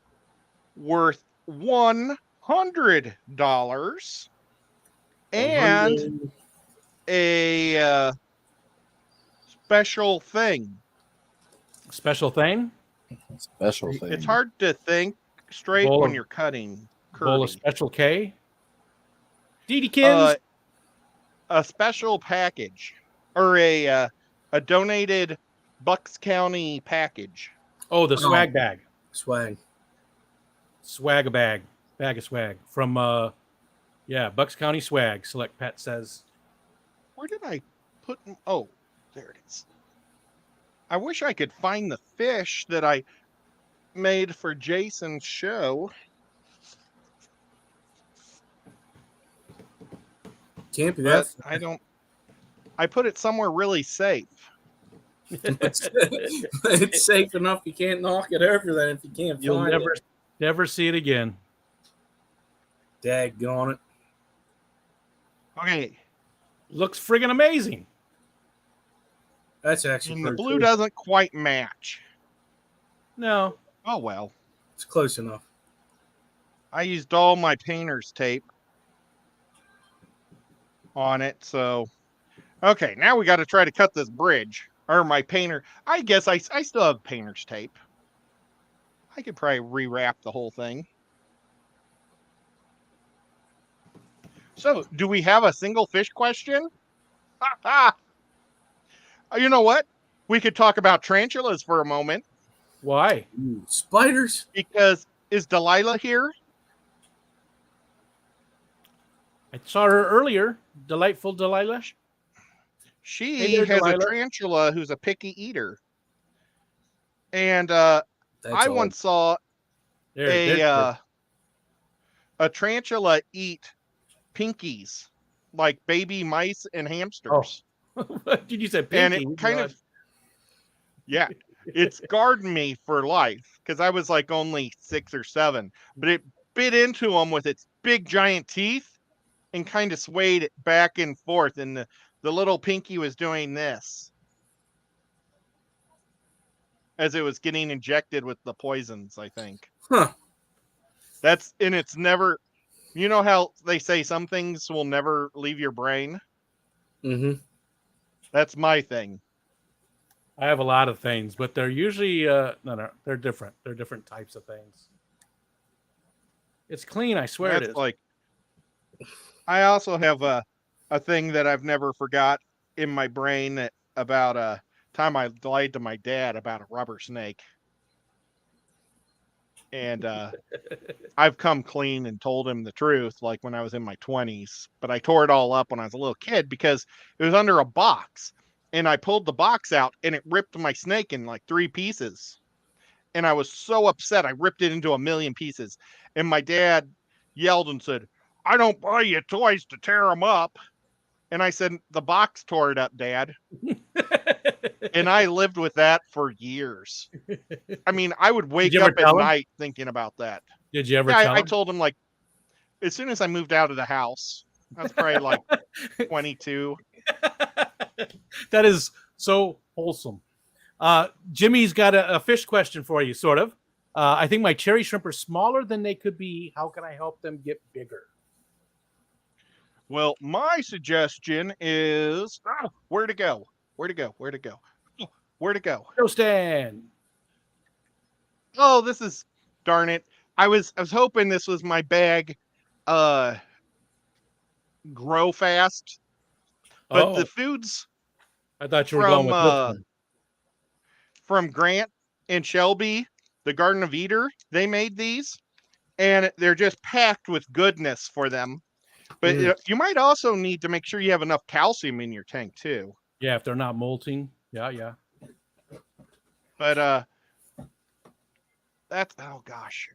Speaker 2: worth $100 and a special thing.
Speaker 1: Special thing?
Speaker 3: Special thing.
Speaker 2: It's hard to think straight
Speaker 1: Bowl
Speaker 2: when
Speaker 1: of-
Speaker 2: you're cutting
Speaker 1: Bowl of
Speaker 2: curly.
Speaker 1: Special K? Dedekins?
Speaker 2: A special package or a donated Bucks County package.
Speaker 1: Oh, the swag bag.
Speaker 4: Swag.
Speaker 1: Swag a bag. Bag of swag. From, Bucks County Swag. Select Pet says.
Speaker 2: Where did I put? Oh, there it is. I wish I could find the fish that I made for Jason's show.
Speaker 4: Can't be
Speaker 2: But
Speaker 4: that.
Speaker 2: I don't. I put it somewhere really safe.
Speaker 4: It's safe enough. You can't knock it over then if you can't
Speaker 1: You'll
Speaker 4: find it.
Speaker 1: never see it again.
Speaker 4: Daggone it.
Speaker 2: Okay,
Speaker 1: Looks friggin' amazing.
Speaker 4: That's actually
Speaker 2: and the
Speaker 4: pretty
Speaker 2: blue
Speaker 4: cool.
Speaker 2: doesn't quite match.
Speaker 1: No.
Speaker 2: Oh well.
Speaker 4: It's close enough.
Speaker 2: I used all my painter's tape on it, so okay, now we got to try to cut this bridge. Or my painter. I guess I still have painter's tape. I could probably rewrap the whole thing. So, do we have a single fish question? You know what? We could talk about tarantulas for a moment,
Speaker 1: Why?
Speaker 4: Ooh, spiders.
Speaker 2: because is Delilah here?
Speaker 1: I saw her earlier. Delightful Delilah.
Speaker 2: She
Speaker 1: Hey there,
Speaker 2: has a
Speaker 1: Delilah.
Speaker 2: tarantula who's a picky eater. And
Speaker 4: That's
Speaker 2: I
Speaker 4: all.
Speaker 2: once saw a tarantula eat pinkies, like baby mice and hamsters.
Speaker 1: Did you say pinky?
Speaker 2: And it kind of, yeah, it scarred me for life because I was like only 6 or 7, but it bit into them with its big giant teeth and kind of swayed it back and forth. And the little pinky was doing this as it was getting injected with the poisons, I think.
Speaker 4: Huh.
Speaker 2: It's never, you know how they say some things will never leave your brain?
Speaker 4: Mm-hmm.
Speaker 2: That's my thing.
Speaker 1: I have a lot of things, but they're usually no, they're different. They're different types of things. It's clean, I swear it
Speaker 2: That's
Speaker 1: is.
Speaker 2: like, I also have a thing that I've never forgot in my brain about a time I lied to my dad about a rubber snake. And I've come clean and told him the truth, like when I was in my 20s, but I tore it all up when I was a little kid because it was under a box and I pulled the box out and it ripped my snake in like 3 pieces. And I was so upset. I ripped it into a million pieces. And my dad yelled and said, I don't buy you toys to tear them up. And I said, the box tore it up, Dad. And I lived with that for years. I mean, I would wake
Speaker 1: you ever
Speaker 2: up at
Speaker 1: tell him?
Speaker 2: night thinking about that.
Speaker 1: Did you ever
Speaker 2: Yeah,
Speaker 1: tell
Speaker 2: I
Speaker 1: him?
Speaker 2: told him, like, as soon as I moved out of the house, I was probably like 22.
Speaker 1: That is so wholesome. Jimmy's got a fish question for you, sort of. I think my cherry shrimp are smaller than they could be. How can I help them get bigger?
Speaker 2: Well, my suggestion is where to go? Where to go? Where to go? Where to go?
Speaker 1: Go Stan.
Speaker 2: Oh, this is darn it. I was hoping this was my bag grow fast. But the foods
Speaker 1: I thought you were going with this one.
Speaker 2: from Grant and Shelby, the Garden of Eden, they made these, and they're just packed with goodness for them. But you might also need to make sure you have enough calcium in your tank too.
Speaker 1: Yeah, if they're not molting. Yeah.
Speaker 2: But that's, oh gosh.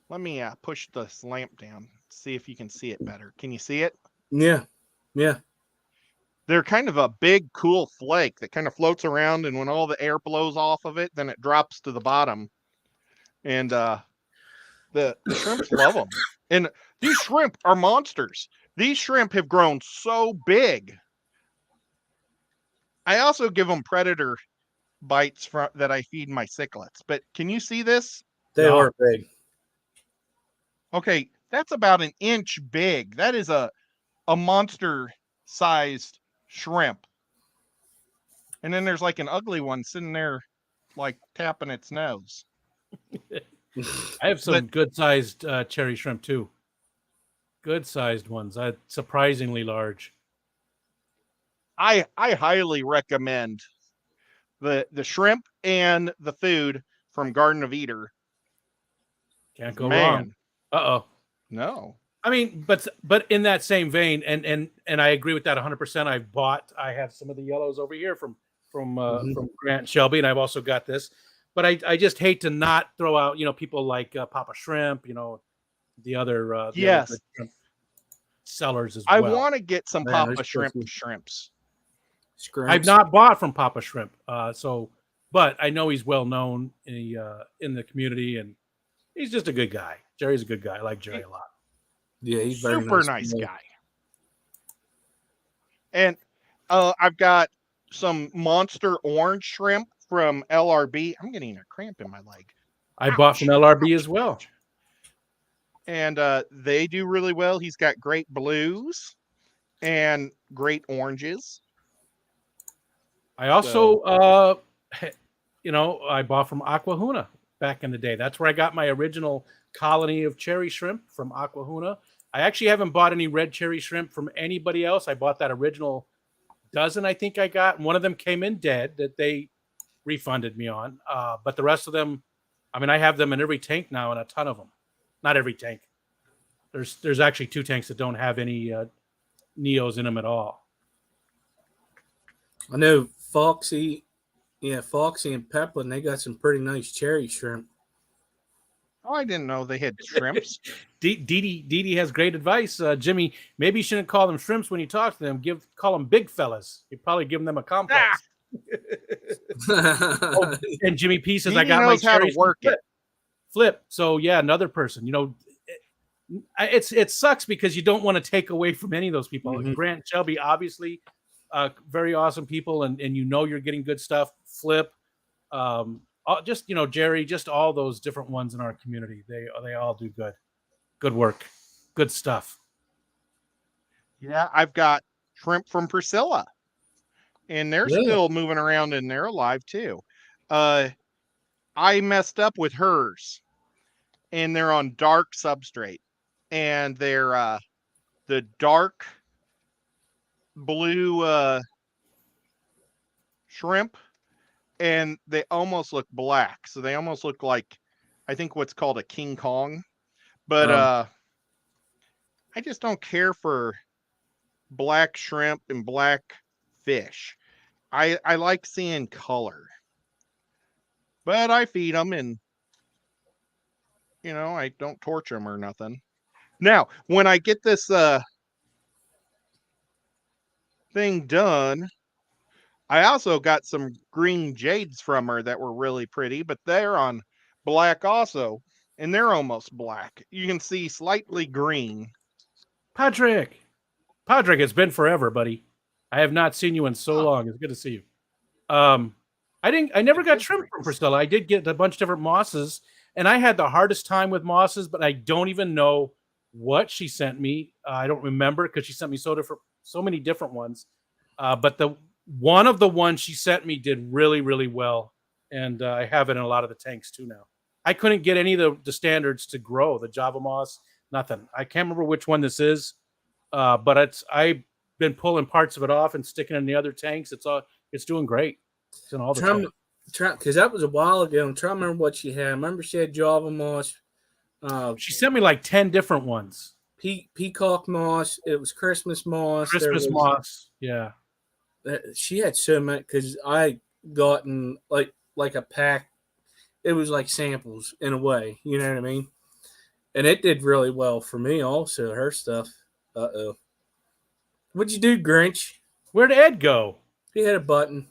Speaker 2: Let me push this lamp down, see if you can see it better. Can you see it?
Speaker 4: Yeah.
Speaker 2: They're kind of a big, cool flake that kind of floats around, and when all the air blows off of it, then it drops to the bottom. And the shrimps love them. And these shrimp are monsters. These shrimp have grown so big. I also give them predator bites that I feed my cichlids. But can you see this?
Speaker 4: They are big.
Speaker 2: Okay, that's about an inch big. That is a monster-sized shrimp. And then there's like an ugly one sitting there, like tapping its nose.
Speaker 1: I have some good-sized cherry shrimp too. Good-sized ones. Surprisingly large.
Speaker 2: I highly recommend the shrimp and the food from Garden of Eden.
Speaker 1: Can't go wrong. Uh-oh.
Speaker 2: No.
Speaker 1: I mean, but in that same vein, and I agree with that 100%. I have some of the yellows over here from Grant and Shelby, and I've also got this. But I just hate to not throw out, people like Papa Shrimp, the other other shrimp sellers as well.
Speaker 2: I want to get some Papa shrimps.
Speaker 1: I've not bought from Papa Shrimp, but I know he's well known in the community, and he's just a good guy. Jerry's a good guy. I like Jerry a lot.
Speaker 4: Yeah, he's very
Speaker 2: super nice guy. And I've got some monster orange shrimp from LRB. I'm getting a cramp in my leg.
Speaker 1: I bought from LRB as well.
Speaker 2: And they do really well. He's got great blues and great oranges.
Speaker 1: I also, I bought from Aquahuna back in the day. That's where I got my original colony of cherry shrimp, from Aquahuna. I actually haven't bought any red cherry shrimp from anybody else. I bought that original dozen I think I got, and one of them came in dead that they refunded me on. But the rest of them, I have them in every tank now, and a ton of them. Not every tank. There's actually 2 tanks that don't have any Neos in them at all.
Speaker 4: I know Foxy and Peplin, they got some pretty nice cherry shrimp.
Speaker 2: Oh, I didn't know they had shrimps.
Speaker 1: Dee Dee has great advice. Jimmy, maybe you shouldn't call them shrimps when you talk to them. Call them big fellas. You're probably giving them a complex. And Jimmy P says, I got my cherry
Speaker 2: work
Speaker 1: flip. So yeah, another person. It sucks because you don't want to take away from any of those people.
Speaker 4: Mm-hmm.
Speaker 1: Grant, Shelby, obviously, very awesome people, and you're getting good stuff. Flip, Jerry, just all those different ones in our community. They all do good work, good stuff.
Speaker 2: Yeah, I've got shrimp from Priscilla, and they're still moving around, and they're alive too. I messed up with hers, and they're on dark substrate, and they're the dark blue shrimp, and they almost look black, so they almost look like, I think, what's called a King Kong. But I just don't care for black shrimp and black fish. I like seeing color, but I feed them, and I don't torture them or nothing. Now, when I get this thing done, I also got some green jades from her that were really pretty, but they're on black also, and they're almost black. You can see slightly green.
Speaker 1: Patrick, it's been forever, buddy. I have not seen you in so long. It's good to see you. I never got shrimp from Priscilla. I did get a bunch of different mosses, and I had the hardest time with mosses, but I don't even know what she sent me. I don't remember because she sent me so many different ones. But one of the ones she sent me did really, really well, and I have it in a lot of the tanks too now. I couldn't get any of the standards to grow the Java moss. Nothing. I can't remember which one this is, but I've been pulling parts of it off and sticking in the other tanks. It's doing great. It's in all the tanks.
Speaker 4: Because that was a while ago. I'm trying to remember what she had. I remember she had Java moss.
Speaker 1: She sent me like 10 different ones.
Speaker 4: Peacock moss. It was Christmas moss.
Speaker 1: Moss. Yeah.
Speaker 4: She had so many because I gotten like a pack. It was like samples in a way. You know what I mean? And it did really well for me also, her stuff. Uh-oh. What'd you do, Grinch?
Speaker 1: Where'd Ed go?
Speaker 4: He had a button.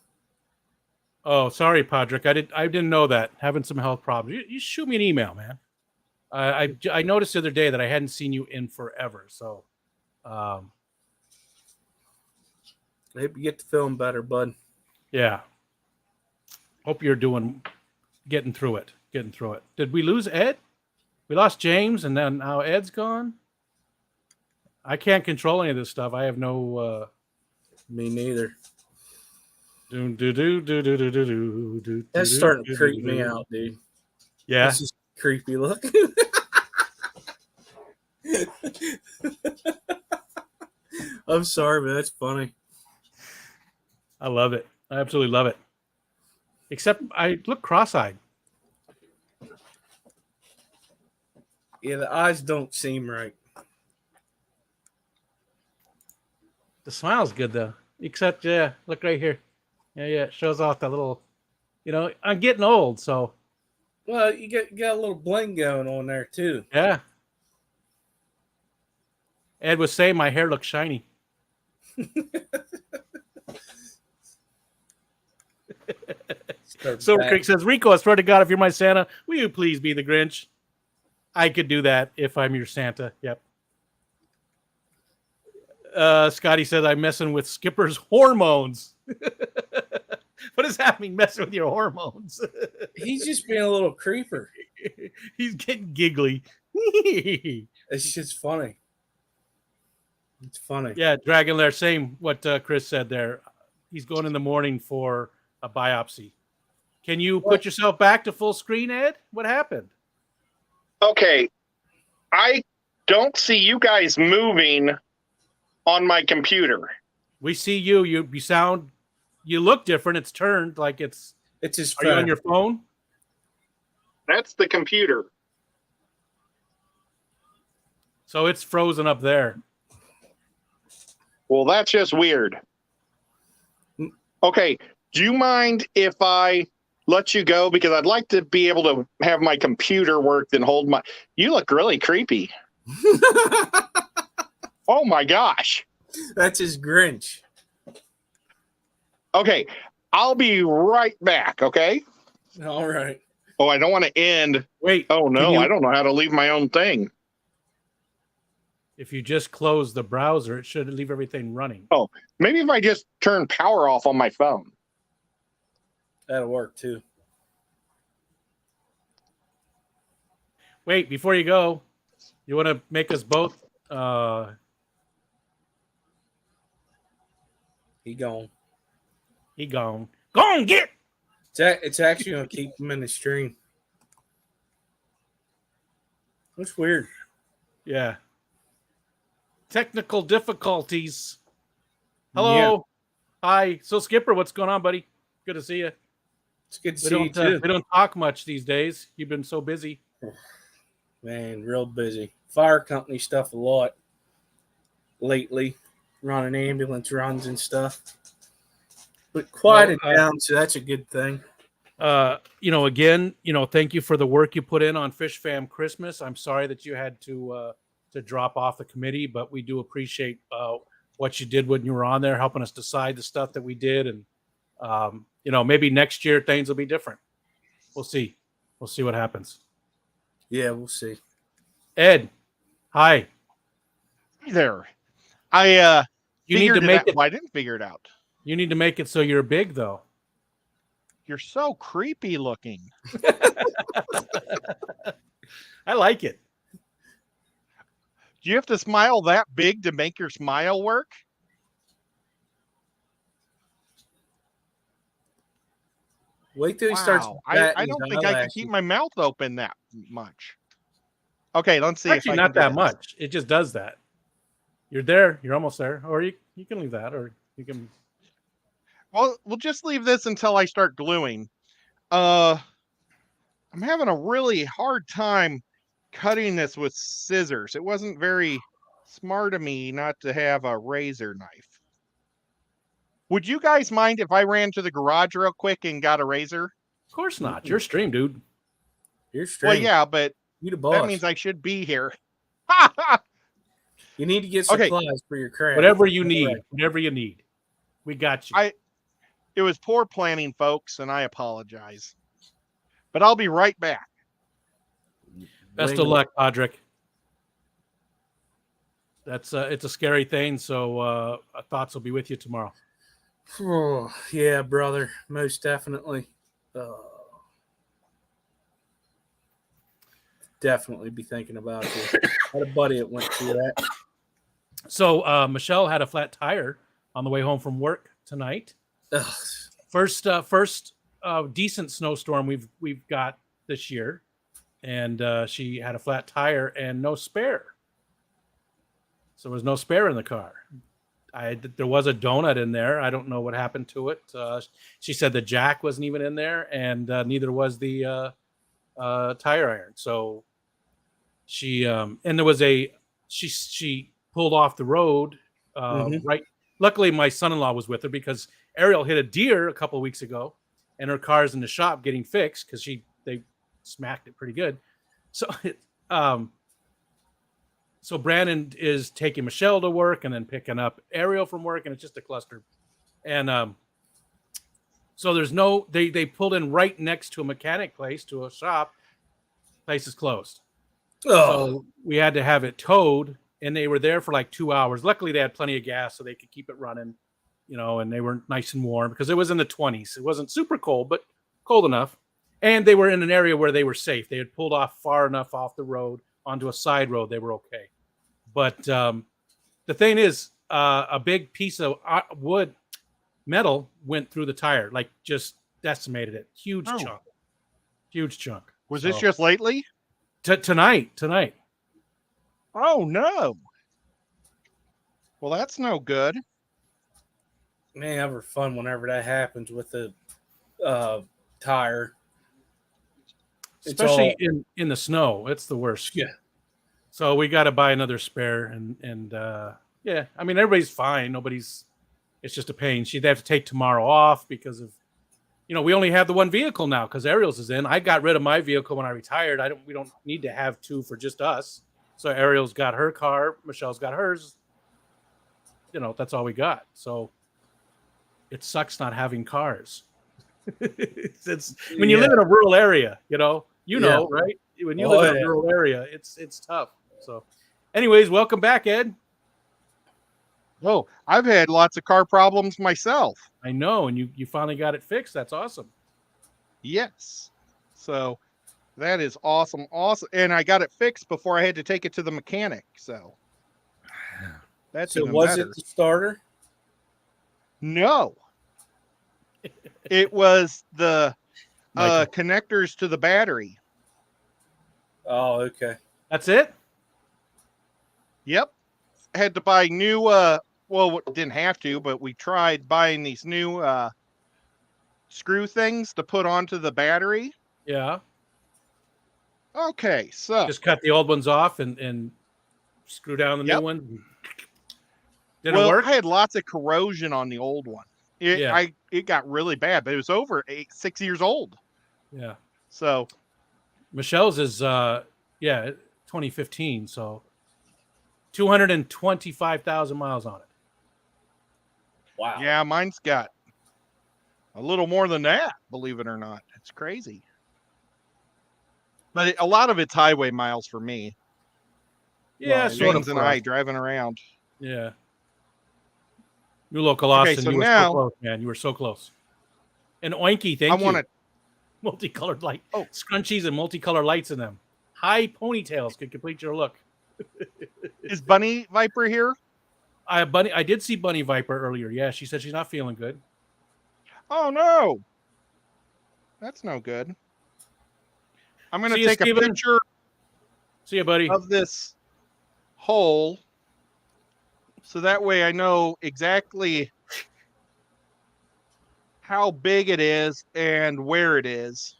Speaker 1: Oh, sorry, Patrick. I didn't know that. Having some health problems. You shoot me an email, man. I noticed the other day that I hadn't seen you in forever. So,
Speaker 4: maybe you get to feeling better, bud.
Speaker 1: Yeah. Hope you're getting through it. Did we lose Ed? We lost James, and then now Ed's gone. I can't control any of this stuff. I have no.
Speaker 4: Me neither.
Speaker 1: That's
Speaker 4: That's starting to creep me out, dude.
Speaker 1: Yeah.
Speaker 4: This is creepy look. I'm sorry, but that's funny.
Speaker 1: I love it. I absolutely love it. Except I look cross-eyed.
Speaker 4: Yeah, the eyes don't seem right.
Speaker 1: The smile's good though. Except look right here. Yeah, it shows off that little. I'm getting old, so.
Speaker 4: Well, you got a little bling going on there too.
Speaker 1: Yeah. Ed was saying my hair looks shiny. Silver Creek says, Rico, I swear to God, if you're my Santa, will you please be the Grinch? I could do that if I'm your Santa. Yep. Scotty says, I'm messing with Skipper's hormones. What does that mean, messing with your hormones?
Speaker 4: He's just being a little creeper.
Speaker 1: He's getting giggly.
Speaker 4: It's just funny. It's funny.
Speaker 1: Yeah, Dragon Lair, same what Chris said there. He's going in the morning for a biopsy. Can you put yourself back to full screen, Ed? What happened?
Speaker 2: Okay. I don't see you guys moving on my computer.
Speaker 1: We see you. You sound. You look different. It's turned like it's.
Speaker 4: It's his
Speaker 1: phone.
Speaker 4: phone.
Speaker 1: Are you on your phone?
Speaker 2: That's the computer.
Speaker 1: So it's frozen up there.
Speaker 2: Well, that's just weird. Okay. Do you mind if I let you go? Because I'd like to be able to have my computer work and hold my. You look really creepy. Oh my gosh.
Speaker 4: That's his Grinch.
Speaker 2: Okay. I'll be right back. Okay.
Speaker 4: All right.
Speaker 2: Oh, I don't want to end.
Speaker 1: Wait.
Speaker 2: Oh, no. I don't know how to leave my own thing.
Speaker 1: If you just close the browser, it should leave everything running.
Speaker 2: Oh, maybe if I just turn power off on my phone.
Speaker 4: That'll work too.
Speaker 1: Wait, before you go, you want to make us both?
Speaker 4: He gone.
Speaker 1: He gone. Go on, get.
Speaker 4: It's actually going to keep him in the stream. That's weird.
Speaker 1: Yeah. Technical difficulties. Hello.
Speaker 4: Yeah.
Speaker 1: Hi. So Skipper, what's going on, buddy? Good to see you.
Speaker 4: It's good to see you too.
Speaker 1: We don't talk much these days. You've been so busy.
Speaker 4: Man, real busy. Fire company stuff a lot lately. Running ambulance runs and stuff. But quieted down, so that's a good thing.
Speaker 1: Again, thank you for the work you put in on Fish Fam Christmas. I'm sorry that you had to to drop off the committee, but we do appreciate what you did when you were on there, helping us decide the stuff that we did. And, maybe next year things will be different. We'll see. We'll see what happens.
Speaker 4: Yeah, we'll see.
Speaker 1: Ed, hi.
Speaker 2: Hey there. I
Speaker 1: You need to make it.
Speaker 2: Well, I didn't figure it out.
Speaker 1: You need to make it so you're big, though.
Speaker 2: You're so creepy looking.
Speaker 1: I like it.
Speaker 2: Do you have to smile that big to make your smile work?
Speaker 4: Wait till he starts.
Speaker 2: I don't think I can keep my mouth open that much. Okay, let's see.
Speaker 1: Actually, not that much. It just does that. You're there. You're almost there. Or you can leave that, or you can.
Speaker 2: Well, we'll just leave this until I start gluing. I'm having a really hard time cutting this with scissors. It wasn't very smart of me not to have a razor knife. Would you guys mind if I ran to the garage real quick and got a razor?
Speaker 1: Of course not. Your stream, dude.
Speaker 4: Your stream.
Speaker 2: Well, yeah, but
Speaker 4: you the boss.
Speaker 2: that means I should be here.
Speaker 4: You need to get supplies for your craft.
Speaker 1: Whatever you need. Whatever you need. We got you.
Speaker 2: It was poor planning, folks, and I apologize. But I'll be right back.
Speaker 1: Best of luck, Podrick. It's a scary thing, so our thoughts will be with you tomorrow.
Speaker 4: Oh, yeah, brother, most definitely. Definitely be thinking about you. I had a buddy that went through that.
Speaker 1: So Michelle had a flat tire on the way home from work tonight.
Speaker 4: Ugh.
Speaker 1: First decent snowstorm we've got this year, and she had a flat tire and no spare. So there was no spare in the car. There was a donut in there. I don't know what happened to it. She said the jack wasn't even in there, and neither was the tire iron. So she and there was she pulled off the road right. Luckily, my son-in-law was with her because Ariel hit a deer a couple of weeks ago, and her car's in the shop getting fixed because they smacked it pretty good. So Brandon is taking Michelle to work and then picking up Ariel from work, and it's just a cluster. And so there's they pulled in right next to a mechanic place, to a shop. Place is closed. So we had to have it towed, and they were there for like 2 hours. Luckily, they had plenty of gas so they could keep it running, and they were nice and warm because it was in the 20s. It wasn't super cold, but cold enough. And they were in an area where they were safe. They had pulled off far enough off the road onto a side road. They were okay. But the thing is, a big piece of metal went through the tire, like just decimated it. Huge chunk.
Speaker 2: Was this just lately?
Speaker 1: Tonight.
Speaker 2: Oh, no. Well, that's no good.
Speaker 4: Man, ever fun whenever that happens with the tire.
Speaker 1: Especially in the snow. It's the worst.
Speaker 4: Yeah.
Speaker 1: So we got to buy another spare. And yeah, I mean, everybody's fine. It's just a pain. They have to take tomorrow off because of, we only have the one vehicle now because Ariel's is in. I got rid of my vehicle when I retired. We don't need to have two for just us. So Ariel's got her car. Michelle's got hers. That's all we got. So it sucks not having cars. It's when you live in a rural area, right? When you live in a rural area, it's tough. So anyways, welcome back, Ed.
Speaker 2: Oh, I've had lots of car problems myself.
Speaker 1: I know, and you finally got it fixed. That's awesome.
Speaker 2: Yes. So that is awesome. And I got it fixed before I had to take it to the mechanic. So that's even
Speaker 4: was
Speaker 2: better.
Speaker 4: it the starter?
Speaker 2: No. It was the connectors to the battery.
Speaker 4: Oh, okay.
Speaker 1: That's it?
Speaker 2: Yep. Had to buy new didn't have to, but we tried buying these new screw things to put onto the battery.
Speaker 1: Yeah.
Speaker 2: Okay, so
Speaker 1: just cut the old ones off and screw down the new one. Did it work?
Speaker 2: I had lots of corrosion on the old one. It got really bad, but it was over 6 years old.
Speaker 1: Yeah.
Speaker 2: So
Speaker 1: Michelle's is 2015, so 225,000 miles on it.
Speaker 4: Wow.
Speaker 2: Yeah, mine's got a little more than that, believe it or not. It's crazy. But a lot of it's highway miles for me.
Speaker 1: Yeah,
Speaker 4: Well,
Speaker 1: sort
Speaker 2: James
Speaker 1: of.
Speaker 2: and I driving around.
Speaker 1: Yeah. You local
Speaker 2: Okay,
Speaker 1: Austin,
Speaker 2: so
Speaker 1: you were
Speaker 2: now-
Speaker 1: so close, man. You were so close. And Oinky,
Speaker 2: I
Speaker 1: thank you.
Speaker 2: want to.
Speaker 1: Multicolored light.
Speaker 2: Oh.
Speaker 1: Scrunchies and multicolored lights in them. High ponytails could complete your look.
Speaker 2: Is Bunny Viper here?
Speaker 1: I did see Bunny Viper earlier. Yeah, she said she's not feeling good.
Speaker 2: Oh no, that's no good. I'm going
Speaker 1: See
Speaker 2: to
Speaker 1: you,
Speaker 2: take a
Speaker 1: Steven.
Speaker 2: picture
Speaker 1: See you, buddy.
Speaker 2: of this hole, so that way I know exactly how big it is and where it is.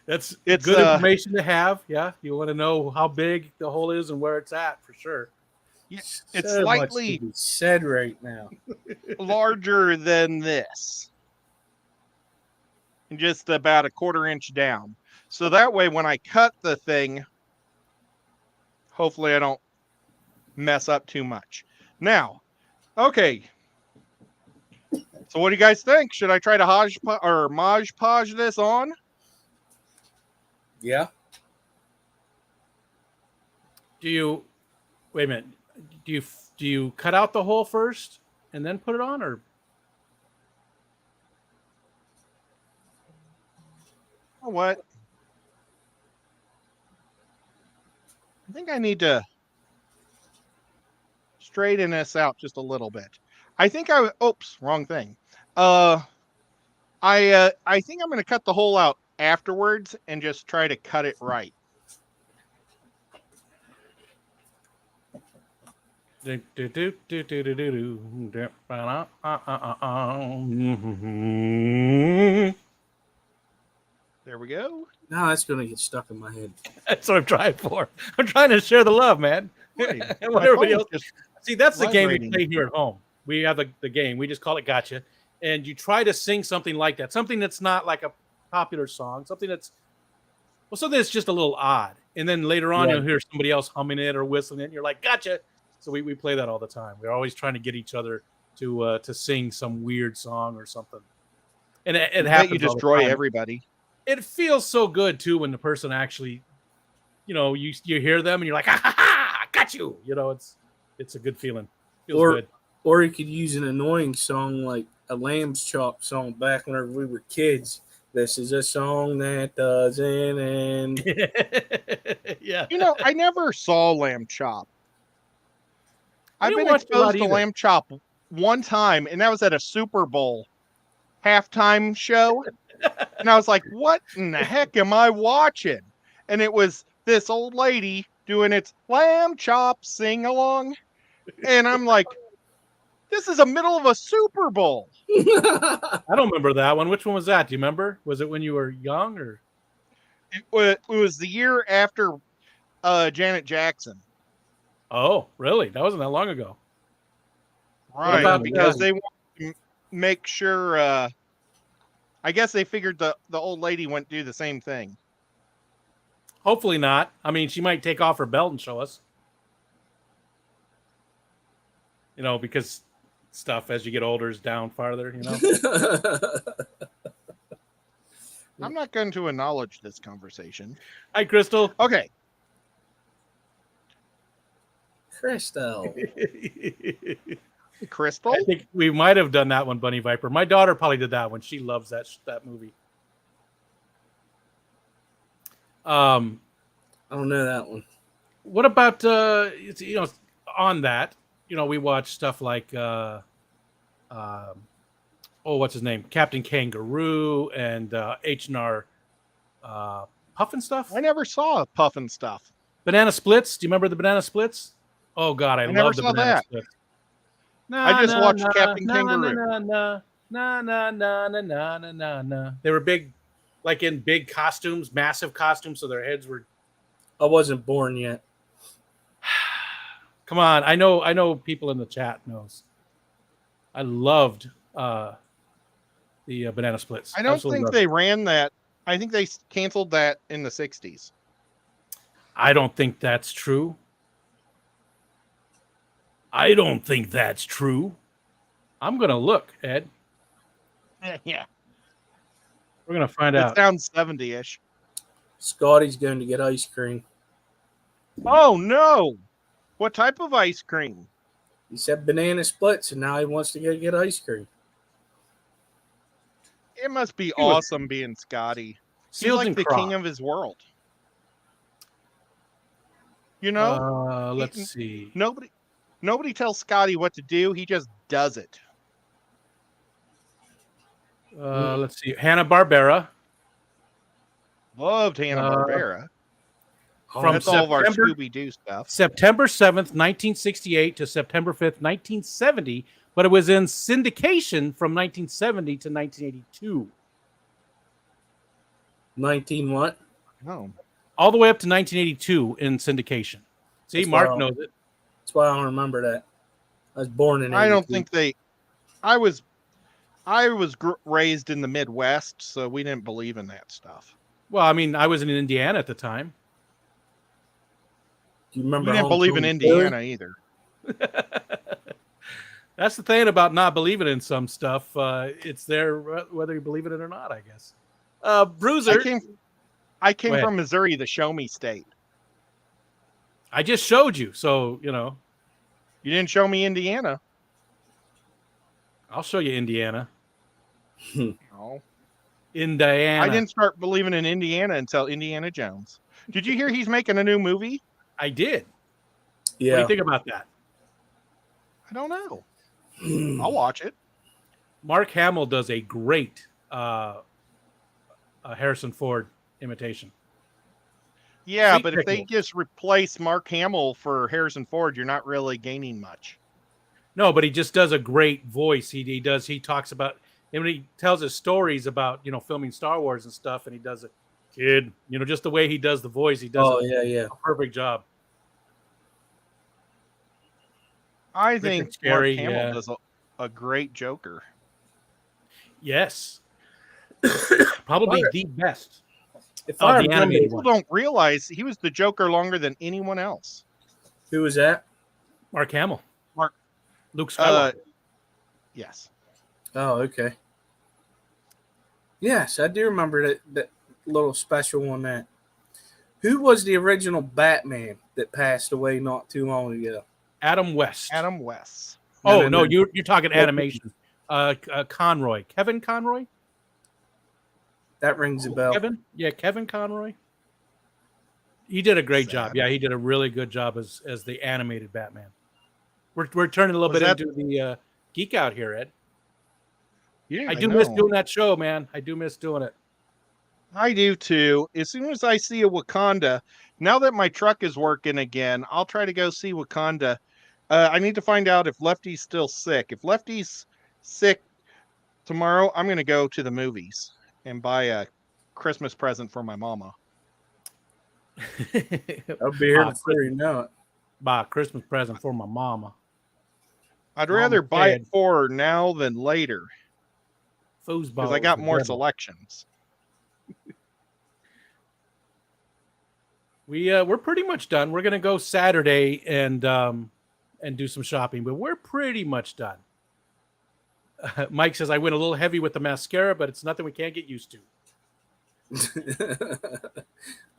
Speaker 1: It's
Speaker 2: It's,
Speaker 1: good information to have. Yeah, you want to know how big the hole is and where it's at for sure.
Speaker 2: It's
Speaker 4: So much
Speaker 2: slightly
Speaker 4: to be said right now.
Speaker 2: larger than this, and just about a 1/4 inch down. So that way, when I cut the thing, hopefully I don't mess up too much. Now, okay. So what do you guys think? Should I try to Mod Podge this on?
Speaker 4: Yeah.
Speaker 1: Do you wait a minute? Do you cut out the hole first and then put it on, or
Speaker 2: Or what? I think I need to straighten this out just a little bit. I think oops, wrong thing. I think I'm going to cut the hole out afterwards and just try to cut it right. There we go.
Speaker 4: No, that's gonna get stuck in my head.
Speaker 1: That's what I'm trying for. I'm trying to share the love, man.
Speaker 2: Right.
Speaker 1: And
Speaker 2: My
Speaker 1: what everybody
Speaker 2: phone's
Speaker 1: else.
Speaker 2: just
Speaker 1: See, that's the game we
Speaker 2: vibrating.
Speaker 1: play here at home. We have the game. We just call it Gotcha. And you try to sing something like that, something that's not like a popular song, something that's just a little odd. And then later on,
Speaker 4: Right.
Speaker 1: you'll hear somebody else humming it or whistling it, and you're like, gotcha. So we play that all the time. We're always trying to get each other to sing some weird song or something. And it
Speaker 2: I bet
Speaker 1: happens.
Speaker 2: you
Speaker 1: all the
Speaker 2: destroy
Speaker 1: time.
Speaker 2: everybody.
Speaker 1: It feels so good too when the person actually, you hear them and you're like, ha ha ha, I got you. It's a good feeling. Feels good.
Speaker 4: Or you could use an annoying song like a Lamb's Chop song back whenever we were kids. This is a song that doesn't end.
Speaker 1: Yeah.
Speaker 2: I never saw Lamb Chop. I've
Speaker 1: didn't
Speaker 2: been
Speaker 1: watch it a lot
Speaker 2: exposed to
Speaker 1: either.
Speaker 2: Lamb Chop one time, and that was at a Super Bowl halftime show. And I was like, what in the heck am I watching? And it was this old lady doing its Lamb Chop sing-along. And I'm like, this is the middle of a Super Bowl.
Speaker 1: I don't remember that one. Which one was that? Do you remember? Was it when you were young or?
Speaker 2: It was the year after Janet Jackson.
Speaker 1: Oh, really? That wasn't that long ago.
Speaker 2: Right,
Speaker 1: about,
Speaker 2: because they want to make sure. I guess they figured the old lady wouldn't do the same thing.
Speaker 1: Hopefully not. I mean, she might take off her belt and show us. Because stuff as you get older is down farther.
Speaker 2: I'm not going to acknowledge this conversation.
Speaker 1: Hi, Crystal.
Speaker 2: Okay.
Speaker 4: Crystal.
Speaker 2: Crystal?
Speaker 1: I think we might have done that one, Bunny Viper. My daughter probably did that one. She loves that movie.
Speaker 4: I don't know that one.
Speaker 1: What about on that? We watch stuff like what's his name? Captain Kangaroo and H&R Puffin stuff.
Speaker 2: I never saw Puffin stuff.
Speaker 1: Banana Splits. Do you remember the Banana Splits? Oh God, I
Speaker 2: never
Speaker 1: love the
Speaker 2: saw
Speaker 1: Banana
Speaker 2: that.
Speaker 1: Splits.
Speaker 2: I just watched Captain Kangaroo.
Speaker 1: Na. They were big, like in big costumes, massive costumes, so their heads were.
Speaker 4: I wasn't born yet.
Speaker 1: Come on, I know people in the chat knows. I loved the Banana Splits.
Speaker 2: I don't
Speaker 1: Absolutely
Speaker 2: think
Speaker 1: loved
Speaker 2: they
Speaker 1: it.
Speaker 2: ran that. I think they canceled that in the 60s.
Speaker 1: I don't think that's true. I don't think that's true. I'm gonna look, Ed.
Speaker 2: Yeah,
Speaker 1: We're gonna find
Speaker 2: it
Speaker 1: out.
Speaker 2: sounds 70-ish.
Speaker 4: Scotty's going to get ice cream.
Speaker 2: Oh no! What type of ice cream?
Speaker 4: He said banana splits, and now he wants to go get ice cream.
Speaker 2: It must be
Speaker 1: was-
Speaker 2: awesome being Scotty. He's
Speaker 1: Seals
Speaker 2: like
Speaker 1: and
Speaker 2: the
Speaker 1: Crocs.
Speaker 2: king of his world. You know,
Speaker 1: Let's see.
Speaker 2: nobody tells Scotty what to do. He just does it.
Speaker 1: Let's see. Hanna-Barbera.
Speaker 2: Loved Hanna-Barbera.
Speaker 1: From
Speaker 2: That's all of our
Speaker 1: September-
Speaker 2: Scooby-Doo stuff.
Speaker 1: September 7th, 1968 to September 5th, 1970, but it was in syndication from 1970 to 1982.
Speaker 4: 19 what?
Speaker 2: Oh.
Speaker 1: All the way up to 1982 in syndication. See,
Speaker 4: That's
Speaker 1: Mark
Speaker 4: wild.
Speaker 1: knows it.
Speaker 4: That's why I don't remember that. I was born in.
Speaker 2: I don't
Speaker 4: 82.
Speaker 2: think they. I was raised in the Midwest, so we didn't believe in that stuff.
Speaker 1: Well, I mean, I was in Indiana at the time.
Speaker 4: Do you
Speaker 2: We
Speaker 4: remember?
Speaker 2: didn't believe in
Speaker 4: Homecoming
Speaker 2: Indiana either.
Speaker 1: That's the thing about not believing in some stuff. It's there whether you believe in it or not, I guess. Bruiser.
Speaker 2: I came
Speaker 1: Go ahead.
Speaker 2: from Missouri, the show me state.
Speaker 1: I just showed you, so you know.
Speaker 2: You didn't show me Indiana.
Speaker 1: I'll show you Indiana.
Speaker 2: No.
Speaker 1: Indiana.
Speaker 2: I didn't start believing in Indiana until Indiana Jones. Did you hear he's making a new movie?
Speaker 1: I did. What do
Speaker 4: Yeah.
Speaker 1: you think about that?
Speaker 2: I don't know. I'll watch it.
Speaker 1: Mark Hamill does a great Harrison Ford imitation.
Speaker 2: Yeah,
Speaker 1: Sweet
Speaker 2: but if they
Speaker 1: pickle.
Speaker 2: just replace Mark Hamill for Harrison Ford, you're not really gaining much.
Speaker 1: No, but he just does a great voice. He talks about, and when he tells his stories about, filming Star Wars and stuff, and he does it, kid, just the way he does the voice, he does
Speaker 4: Oh
Speaker 1: a
Speaker 4: yeah.
Speaker 1: perfect job.
Speaker 2: I
Speaker 1: Richard
Speaker 2: think
Speaker 1: Scarry,
Speaker 2: Mark Hamill
Speaker 1: yeah.
Speaker 2: does a great Joker.
Speaker 1: Yes. Probably the best.
Speaker 4: If
Speaker 1: Oh,
Speaker 4: I
Speaker 1: the
Speaker 4: remember,
Speaker 1: animated
Speaker 2: People don't realize he was the Joker longer than anyone else.
Speaker 4: who was that?
Speaker 1: Mark Hamill.
Speaker 2: Mark-
Speaker 1: Luke Skywalker.
Speaker 2: Yes.
Speaker 4: Oh, okay. Yes, I do remember that little special on that. Who was the original Batman that passed away not too long ago?
Speaker 1: Adam West.
Speaker 2: Adam West.
Speaker 1: No, you're talking animation. Conroy. Kevin Conroy?
Speaker 4: That rings a bell.
Speaker 1: Kevin? Yeah, Kevin Conroy. He did a great
Speaker 2: Sad.
Speaker 1: job. Yeah, he did a really good job as the animated Batman. We're turning a little
Speaker 2: Was
Speaker 1: bit
Speaker 2: that-
Speaker 1: into the geek out here, Ed.
Speaker 2: Yeah,
Speaker 1: I do miss
Speaker 2: know.
Speaker 1: doing that show, man. I do miss doing it.
Speaker 2: I do too. As soon as I see a Wakanda, now that my truck is working again, I'll try to go see Wakanda. I need to find out if Lefty's still sick. If Lefty's sick tomorrow, I'm going to go to the movies and buy a Christmas present for my mama.
Speaker 4: I'll be here before you know it.
Speaker 1: Buy a Christmas present for my mama.
Speaker 2: I'd
Speaker 1: Mom
Speaker 2: rather buy
Speaker 1: said-
Speaker 2: it for her now than later
Speaker 1: Foosballs
Speaker 2: because I got
Speaker 1: are
Speaker 2: more
Speaker 1: devil.
Speaker 2: selections.
Speaker 1: We're pretty much done. We're gonna go Saturday and do some shopping, but we're pretty much done. Mike says I went a little heavy with the mascara, but it's nothing we can't get used to.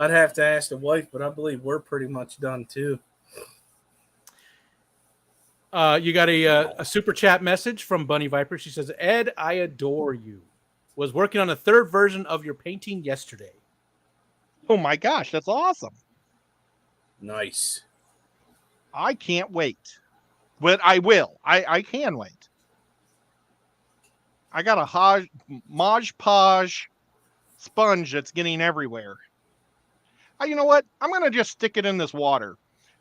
Speaker 4: I'd have to ask the wife, but I believe we're pretty much done too.
Speaker 1: You got a super chat message from Bunny Viper. She says, Ed, I adore you. Was working on a third version of your painting yesterday.
Speaker 2: Oh my gosh, that's awesome.
Speaker 4: Nice.
Speaker 2: I can't wait. But I will. I can wait. I got a Mod Podge sponge that's getting everywhere. You know what? I'm going to just stick it in this water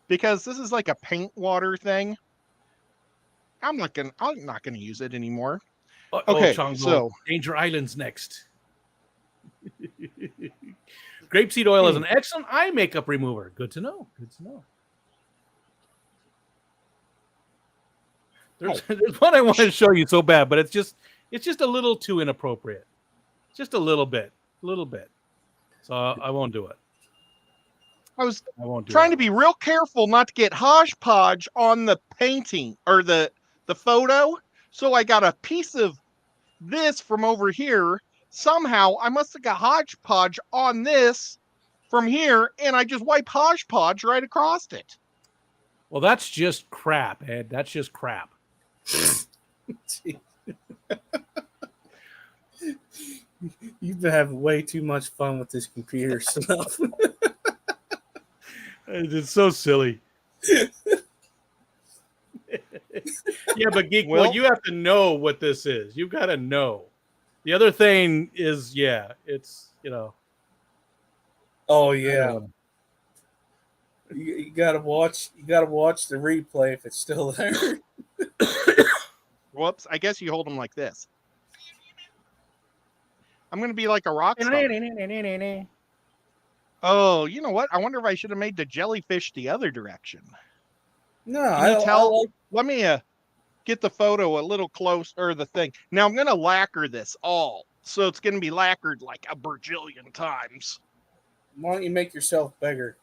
Speaker 2: because this is like a paint water thing. I'm not going to use it anymore. Okay,
Speaker 1: Chongo,
Speaker 2: so-
Speaker 1: Danger Island's next. Grapeseed oil is an excellent eye makeup remover. Good to know. Good to know. There's one I want to show you so bad, but it's just a little too inappropriate. Just a little bit. So I won't do it.
Speaker 2: I was
Speaker 1: I won't do
Speaker 2: trying
Speaker 1: that.
Speaker 2: to be real careful not to get hodgepodge on the painting or the photo. So I got a piece of this from over here. Somehow I must have got hodgepodge on this from here, and I just wipe hodgepodge right across it.
Speaker 1: Well, that's just crap, Ed. That's just crap.
Speaker 4: You've been having way too much fun with this computer stuff.
Speaker 1: It's so silly. Yeah, but Geek, well,
Speaker 2: Well-
Speaker 1: you have to know what this is. You've got to know. The other thing is, yeah, it's, you know.
Speaker 4: Oh yeah. You gotta watch. You gotta watch the replay if it's still there.
Speaker 2: Whoops! I guess you hold them like this. I'm gonna be like a rock star. Oh, you know what? I wonder if I should have made the jellyfish the other direction.
Speaker 4: No,
Speaker 2: Can you tell? Let me get the photo a little close, or the thing. Now I'm gonna lacquer this all, so it's gonna be lacquered like a bajillion times.
Speaker 4: Why don't you make yourself bigger?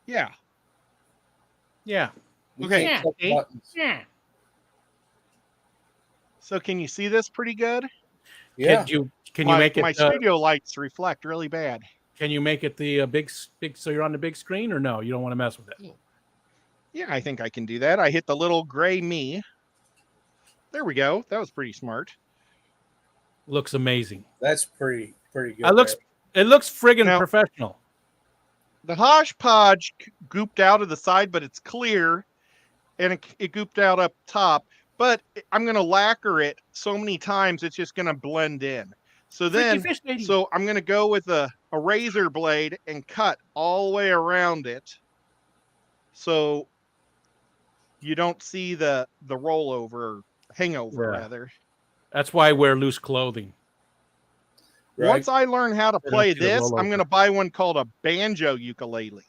Speaker 2: Yeah.
Speaker 1: Yeah.
Speaker 4: We
Speaker 2: Okay.
Speaker 4: can't click buttons.
Speaker 1: Yeah.
Speaker 2: So can you see this pretty good?
Speaker 4: Yeah.
Speaker 1: Can you make it
Speaker 2: my studio lights reflect really bad?
Speaker 1: Can you make it the big so you're on the big screen, or no? You don't want to mess with it.
Speaker 2: Yeah, I think I can do that. I hit the little gray me. There we go. That was pretty smart.
Speaker 1: Looks amazing.
Speaker 4: That's pretty good.
Speaker 1: It looks friggin'
Speaker 2: Now-
Speaker 1: professional.
Speaker 2: The hodgepodge gooped out of the side, but it's clear, and it gooped out up top. But I'm going to lacquer it so many times, it's just going to blend in. So then, so I'm going to go with a razor blade and cut all the way around it, so you don't see the rollover, or hangover,
Speaker 1: Yeah.
Speaker 2: rather.
Speaker 1: That's why I wear loose clothing.
Speaker 4: Right?
Speaker 2: Once I learn how to
Speaker 1: I don't
Speaker 2: play
Speaker 1: see the
Speaker 2: this,
Speaker 1: rollover.
Speaker 2: I'm going to buy one called a banjo ukulele.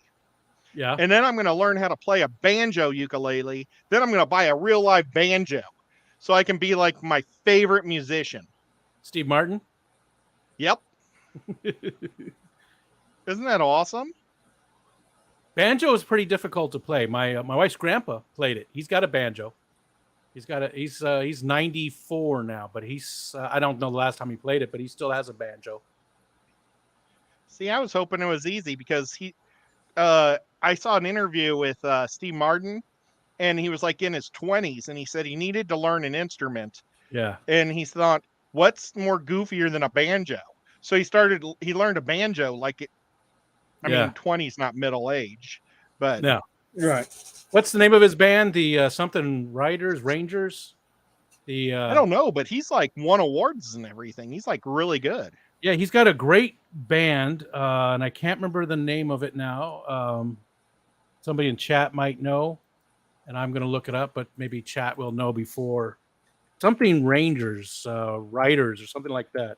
Speaker 1: Yeah.
Speaker 2: And then I'm going to learn how to play a banjo ukulele. Then I'm going to buy a real live banjo so I can be like my favorite musician.
Speaker 1: Steve Martin.
Speaker 2: Yep. Isn't that awesome?
Speaker 1: Banjo is pretty difficult to play. My wife's grandpa played it. He's got a banjo. He's 94 now, but I don't know the last time he played it, but he still has a banjo.
Speaker 2: See, I was hoping it was easy because I saw an interview with Steve Martin, and he was like in his 20s, and he said he needed to learn an instrument.
Speaker 1: Yeah.
Speaker 2: And he thought, what's more goofier than a banjo? So he learned a banjo like it. I mean, 20's not middle age, but
Speaker 1: No.
Speaker 4: Right.
Speaker 1: What's the name of his band? The something Rangers.
Speaker 2: I don't know, but he's like won awards and everything. He's like really good.
Speaker 1: Yeah, he's got a great band, and I can't remember the name of it now. Somebody in chat might know, and I'm going to look it up, but maybe chat will know before. Something Rangers, Riders, or something like that.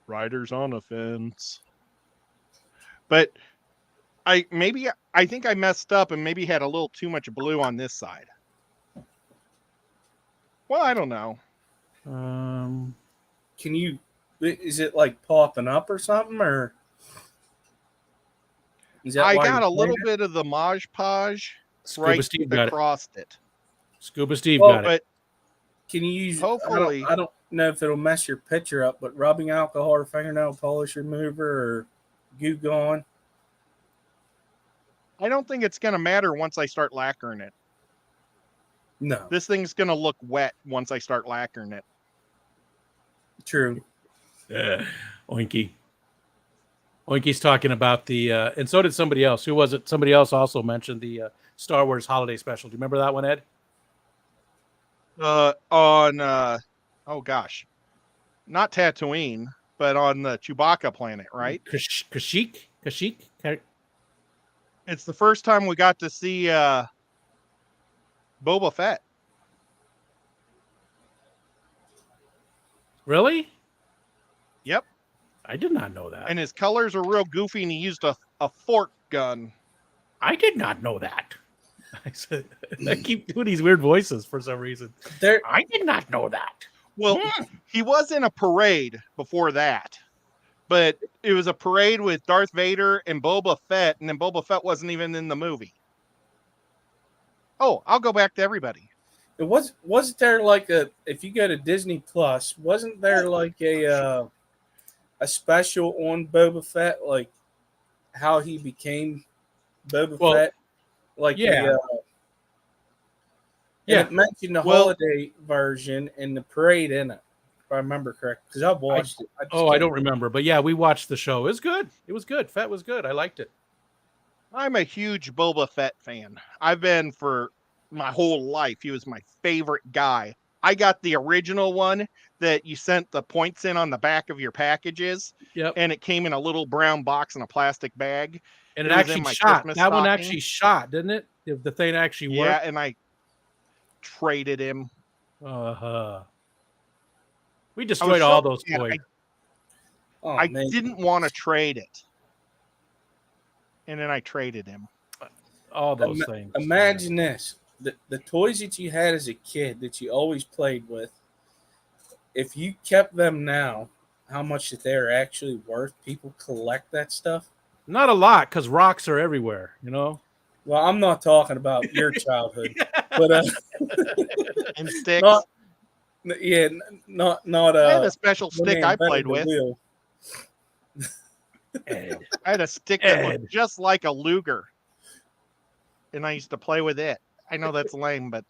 Speaker 2: Riders on a fence. But I think I messed up and maybe had a little too much blue on this side. Well, I don't know.
Speaker 4: Can you? Is it like popping up or something, or? Is that
Speaker 2: I
Speaker 4: why
Speaker 2: got
Speaker 4: you're
Speaker 2: a little
Speaker 4: playing
Speaker 2: bit of the Mod Podge
Speaker 1: Scuba
Speaker 2: right
Speaker 1: Steve got it.
Speaker 2: across it.
Speaker 1: Scuba Steve
Speaker 4: Well,
Speaker 1: got it.
Speaker 2: But
Speaker 4: it? Can you use?
Speaker 2: Hopefully-
Speaker 4: I don't know if it'll mess your picture up, but rubbing alcohol or fingernail polish remover or Goo Gone.
Speaker 2: I don't think it's going to matter once I start lacquering it.
Speaker 4: No,
Speaker 2: This thing's going to look wet once I start lacquering it.
Speaker 4: true.
Speaker 1: Oinky. Oinky's talking about the, and so did somebody else. Who was it? Somebody else also mentioned the Star Wars Holiday Special. Do you remember that one, Ed?
Speaker 2: Oh gosh, not Tatooine, but on the Chewbacca planet, right?
Speaker 1: Kashyyyk?
Speaker 2: It's the first time we got to see Boba Fett.
Speaker 1: Really?
Speaker 2: Yep.
Speaker 1: I did not know that.
Speaker 2: And his colors are real goofy, and he used a fork gun.
Speaker 1: I did not know that. I keep doing these weird voices for some reason. I did not know that.
Speaker 2: Well, he was in a parade before that, but it was a parade with Darth Vader and Boba Fett, and then Boba Fett wasn't even in the movie. Oh, I'll go back to everybody.
Speaker 4: It wasn't there like if you go to Disney Plus, wasn't there like a special on Boba Fett, like how he became Boba Fett? Like
Speaker 1: yeah.
Speaker 4: It mentioned the holiday version and the parade in it, if I remember correct. Because I've watched it.
Speaker 1: I don't remember, but yeah, we watched the show. It was good. It was good. Fett was good. I liked it.
Speaker 2: I'm a huge Boba Fett fan. I've been for my whole life. He was my favorite guy. I got the original one that you sent the points in on the back of your packages.
Speaker 1: Yep.
Speaker 2: And it came in a little brown box in a plastic bag.
Speaker 1: And it actually shot.
Speaker 2: Christmas
Speaker 1: that one
Speaker 2: stocking.
Speaker 1: actually shot, didn't it? If the thing actually worked.
Speaker 2: Yeah, and I traded him.
Speaker 1: We destroyed all those toys.
Speaker 2: I didn't want to trade it. And then I traded him.
Speaker 1: All those things.
Speaker 4: Imagine this. The toys that you had as a kid that you always played with, if you kept them now, how much that they're actually worth? People collect that stuff?
Speaker 1: Not a lot, because rocks are everywhere, you know?
Speaker 4: Well, I'm not talking about your childhood. But
Speaker 2: and sticks.
Speaker 4: not
Speaker 2: I had a special stick I played with. I had a stick that looked just like a Luger. And I used to play with it. I know that's lame, but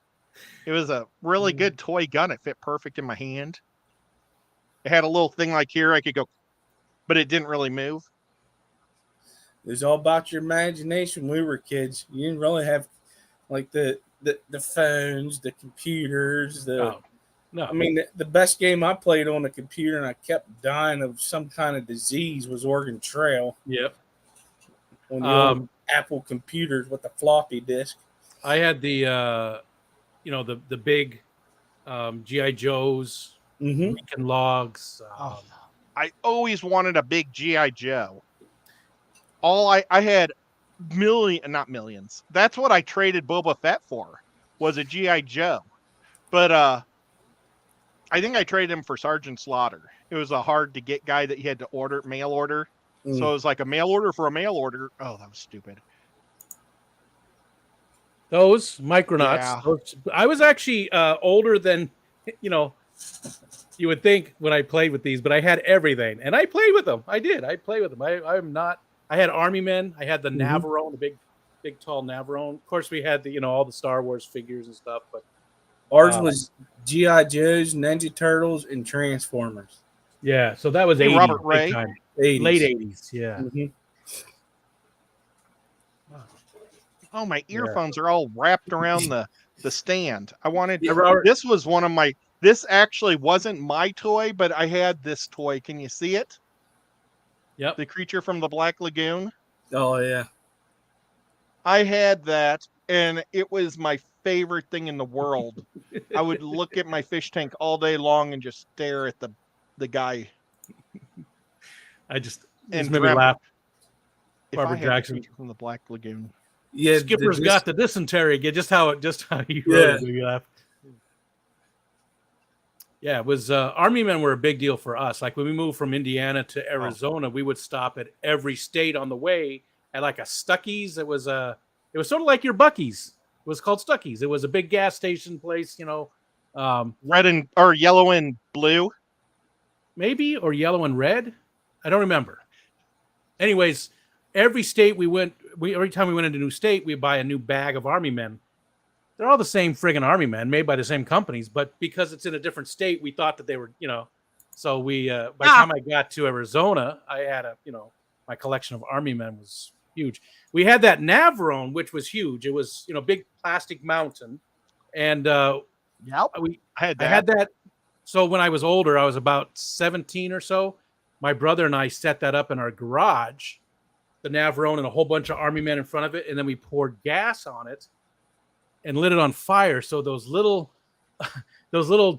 Speaker 2: it was a really good toy gun. It fit perfect in my hand. It had a little thing like here I could go, but it didn't really move.
Speaker 4: It was all about your imagination when we were kids. You didn't really have like the phones, the computers, No. I mean, the best game I played on a computer and I kept dying of some kind of disease was Oregon Trail.
Speaker 1: Yep.
Speaker 4: On the old Apple computers with the floppy disk.
Speaker 1: I had the big G.I. Joes, Lincoln Logs.
Speaker 2: I always wanted a big G.I. Joe. I had not millions. That's what I traded Boba Fett for, was a G.I. Joe. But I think I traded him for Sergeant Slaughter. It was a hard to get guy that you had to mail order. So it was like a mail order for a mail order. Oh, that was stupid.
Speaker 1: Those Micronauts.
Speaker 2: Yeah.
Speaker 1: I was actually older than, you would think when I played with these, but I had everything. And I played with them. I did. I played with them. I had Army Men. I had the Navarone, the big, tall Navarone. Of course, we had all the Star Wars figures and stuff. But
Speaker 4: ours was G.I. Joes, Ninja Turtles, and Transformers.
Speaker 1: Yeah, so that was 80s.
Speaker 2: Robert Ray.
Speaker 1: 80s. Late 80s, yeah.
Speaker 4: Mm-hmm.
Speaker 2: Oh, my earphones are all wrapped around the stand.
Speaker 1: Robert.
Speaker 2: This was one of my, this actually wasn't my toy, but I had this toy. Can you see it?
Speaker 1: Yep.
Speaker 2: The creature from the Black Lagoon.
Speaker 4: Oh, yeah.
Speaker 2: I had that, and it was my favorite thing in the world. I would look at my fish tank all day long and just stare at the guy.
Speaker 1: Just made me laugh.
Speaker 2: Barbara
Speaker 1: Jackson
Speaker 2: from the Black Lagoon.
Speaker 1: Yeah, Skipper's got the dysentery. Just how you wrote it. Laugh. Yeah, it was Army Men were a big deal for us. Like when we moved from Indiana to Arizona, we would stop at every state on the way at like a Stuckey's. It was sort of like your Buc-ee's. It was called Stuckey's. It was a big gas station place,
Speaker 2: red or yellow and blue,
Speaker 1: maybe, or yellow and red. I don't remember. Anyways, every state every time we went into a new state, we'd buy a new bag of Army Men. They're all the same friggin' Army Men made by the same companies, but because it's in a different state, we thought that they were, so we, by the time I got to Arizona, I had my collection of Army Men was huge. We had that Navarone, which was huge. It was, big plastic mountain. And I had that. So when I was older, I was about 17 or so. My brother and I set that up in our garage, the Navarone and a whole bunch of Army Men in front of it. And then we poured gas on it and lit it on fire. So those little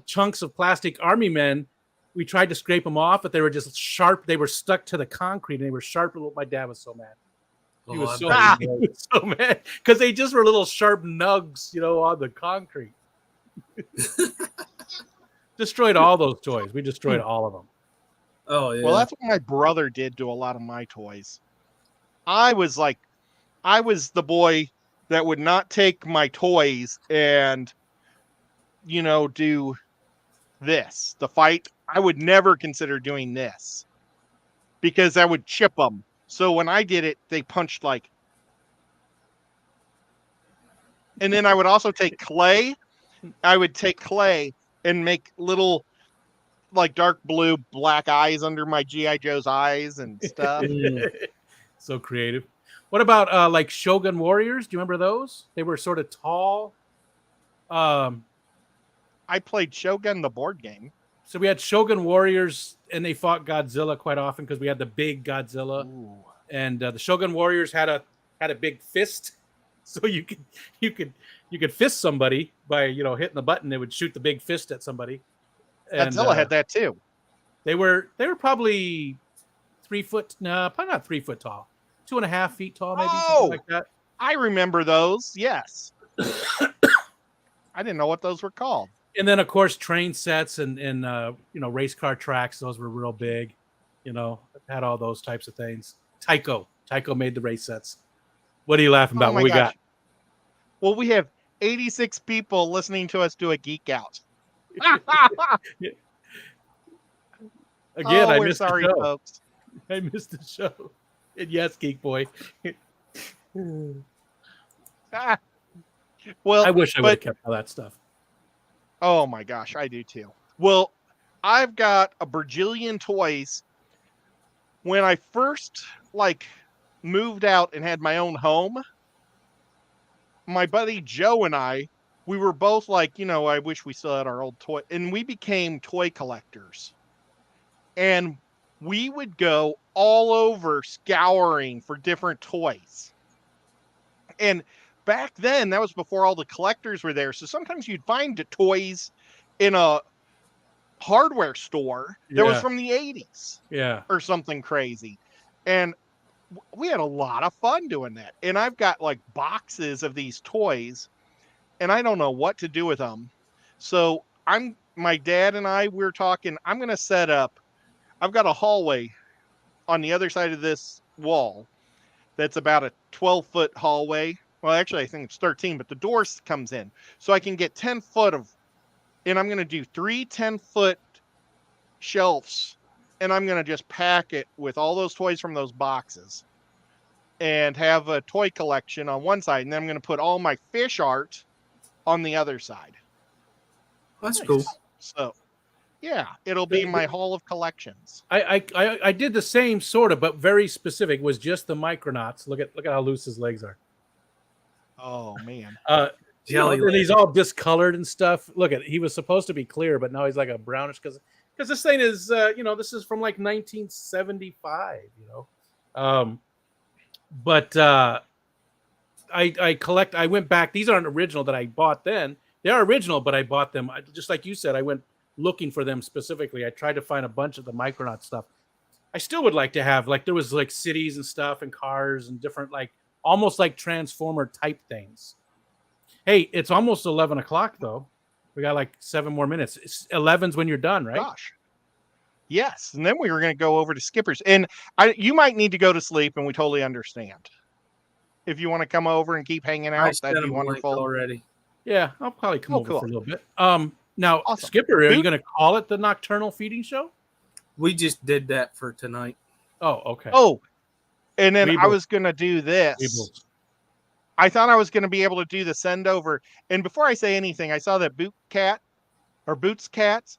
Speaker 1: chunks of plastic Army Men, we tried to scrape them off, but they were just sharp. They were stuck to the concrete and they were sharp. My dad was so mad. He was so mad because they just were little sharp nugs, on the concrete. Destroyed all those toys. We destroyed all of them.
Speaker 4: Oh yeah.
Speaker 2: Well, that's what my brother did to a lot of my toys. I was the boy that would not take my toys and, do this, the fight. I would never consider doing this because I would chip them. So when I did it, they punched like. And then I would also take clay. I would take clay and make little like dark blue, black eyes under my G.I. Joe's eyes and stuff.
Speaker 1: So creative. What about like Shogun Warriors? Do you remember those? They were sort of tall.
Speaker 2: I played Shogun, the board game.
Speaker 1: So we had Shogun Warriors, and they fought Godzilla quite often because we had the big Godzilla, and the Shogun Warriors had a big fist, so you could fist somebody by hitting the button. They would shoot the big fist at somebody. And,
Speaker 2: Godzilla had that too.
Speaker 1: They were probably 3 foot. No, probably not 3 foot tall. 2.5 feet tall, maybe something like that.
Speaker 2: I remember those. Yes. I didn't know what those were called.
Speaker 1: And then, of course, train sets and race car tracks. Those were real big. Had all those types of things. Tyco made the race sets. What are you laughing about?
Speaker 2: Oh
Speaker 1: What we got?
Speaker 2: Well, we have 86 people listening to us do a geek out.
Speaker 1: Again, I
Speaker 2: we're
Speaker 1: missed
Speaker 2: sorry,
Speaker 1: the show.
Speaker 2: folks.
Speaker 1: I missed the show. And yes, Geek Boy.
Speaker 2: Well,
Speaker 1: I wish I would have kept all that stuff.
Speaker 2: Oh my gosh, I do too. Well, I've got a bajillion toys. When I first moved out and had my own home, my buddy Joe and we were both I wish we still had our old toy, and we became toy collectors. And we would go all over scouring for different toys. And back then, that was before all the collectors were there. So sometimes you'd find toys in a hardware store that was from the 80s.
Speaker 1: Yeah.
Speaker 2: Or something crazy. And we had a lot of fun doing that. And I've got boxes of these toys, and I don't know what to do with them. So my dad and we're talking, I'm going to set up, I've got a hallway on the other side of this wall that's about a 12-foot hallway. Well, actually, I think it's 13, but the door comes in. So I can get 10 foot and I'm going to do 3 10-foot shelves, and I'm going to just pack it with all those toys from those boxes and have a toy collection on one side. And then I'm going to put all my fish art on the other side.
Speaker 4: That's cool.
Speaker 2: So, yeah, it'll be my hall of collections.
Speaker 1: I did the same sort of, but very specific. Was just the Micronauts. Look at how loose his legs are.
Speaker 2: Oh man.
Speaker 1: And he's all discolored and stuff. Look he was supposed to be clear, but now he's like a brownish because this thing is this is from 1975. But I collect. I went back. These aren't original that I bought then. They are original, but I bought them just like you said. I went looking for them specifically. I tried to find a bunch of the Micronaut stuff. I still would like to have there was cities and stuff and cars and different almost like Transformer type things. Hey, it's almost 11 o'clock though. We got 7 more minutes. 11's when you're done, right?
Speaker 2: Gosh. Yes, and then we were going to go over to Skipper's, and you might need to go to sleep, and we totally understand. If you want to come over and keep hanging out, that'd be wonderful.
Speaker 4: Already.
Speaker 1: Yeah, I'll probably come over for a little bit. Now,
Speaker 2: Awesome.
Speaker 1: Skipper, are you going to call it the Nocturnal Feeding Show?
Speaker 4: We just did that for tonight.
Speaker 1: Oh, okay.
Speaker 2: Oh, and then
Speaker 1: Weebles.
Speaker 2: I was going to do this.
Speaker 1: Weebles.
Speaker 2: I thought I was going to be able to do the send over. And before I say anything, I saw that Boots Cats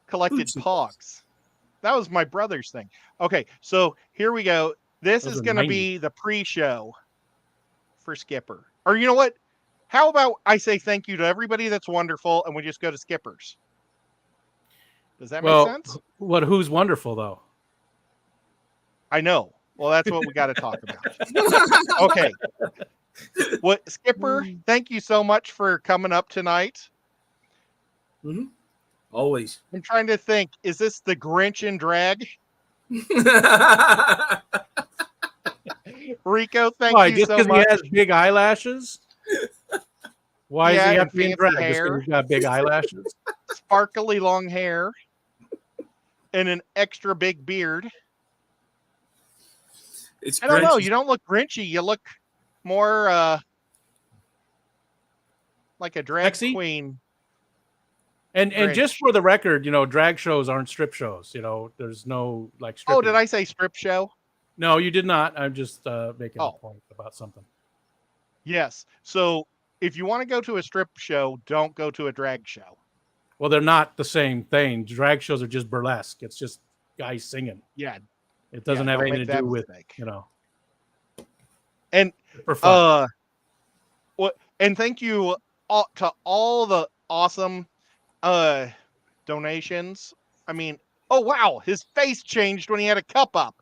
Speaker 2: collected Pogs. That was my brother's thing. Okay, so here we go. This is going to be the pre-show for Skipper. Or you know what? How about I say thank you to everybody that's wonderful, and we just go to Skipper's? Does that make sense?
Speaker 1: Who's wonderful, though?
Speaker 2: I know. Well, that's what we got to talk about. Okay. Skipper, thank you so much for coming up tonight.
Speaker 4: Mm-hmm. Always.
Speaker 2: I'm trying to think, is this the Grinch in drag? Rico, thank you so much. Just because
Speaker 1: he has big eyelashes? Why does he have to be in drag?
Speaker 2: Hair.
Speaker 1: Just because he's got big eyelashes?
Speaker 2: Sparkly long hair. and an extra big beard.
Speaker 4: It's
Speaker 2: I don't know.
Speaker 4: Grinchy.
Speaker 2: You don't look Grinchy. You look more like a drag
Speaker 1: Sexy?
Speaker 2: queen.
Speaker 1: And
Speaker 2: Grinch.
Speaker 1: just for the record, drag shows aren't strip shows. There's no like stripping.
Speaker 2: Oh, did I say strip show?
Speaker 1: No, you did not. I'm just making a point about something.
Speaker 2: Yes. So if you want to go to a strip show, don't go to a drag show.
Speaker 1: Well, they're not the same thing. Drag shows are just burlesque. It's just guys singing.
Speaker 2: Yeah.
Speaker 1: It doesn't have
Speaker 2: don't
Speaker 1: anything
Speaker 2: make
Speaker 1: to
Speaker 2: that
Speaker 1: do with,
Speaker 2: mistake.
Speaker 1: And for fun.
Speaker 2: And thank you to all the awesome donations. I mean, oh wow, his face changed when he had a cup up.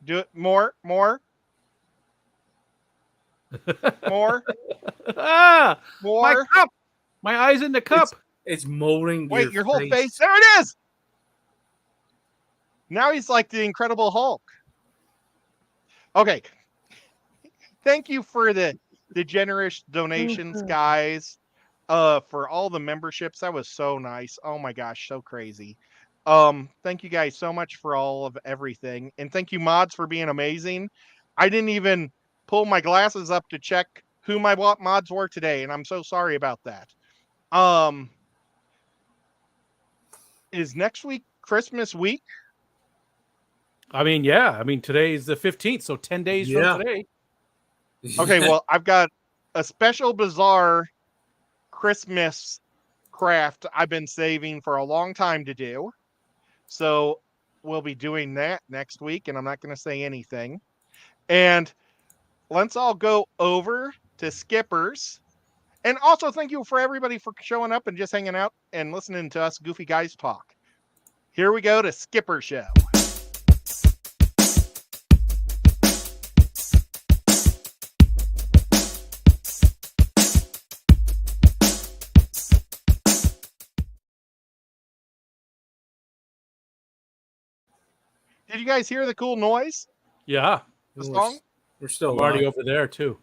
Speaker 2: Do it more. More.
Speaker 1: My
Speaker 2: More.
Speaker 1: cup. My eyes in the cup.
Speaker 4: It's molding.
Speaker 2: Wait, your whole face. There it is. Now he's like the Incredible Hulk. Okay. Thank you for the generous donations, guys. For all the memberships. That was so nice. Oh my gosh, so crazy. Thank you guys so much for all of everything. And thank you, mods, for being amazing. I didn't even pull my glasses up to check who my mods were today, and I'm so sorry about that. Is next week Christmas week?
Speaker 1: I mean, yeah. I mean, today's the 15th, so 10 days from today.
Speaker 2: Okay, well, I've got a special bizarre Christmas craft I've been saving for a long time to do. So we'll be doing that next week, and I'm not going to say anything. And let's all go over to Skipper's. And also thank you for everybody for showing up and just hanging out and listening to us goofy guys talk. Here we go to Skipper Show. Did you guys hear the cool noise?
Speaker 1: Yeah.
Speaker 2: The song?
Speaker 4: We're still
Speaker 1: already
Speaker 4: live.
Speaker 1: over there, too.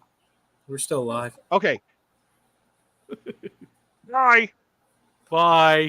Speaker 4: We're still live.
Speaker 2: Okay. Bye.
Speaker 1: Bye.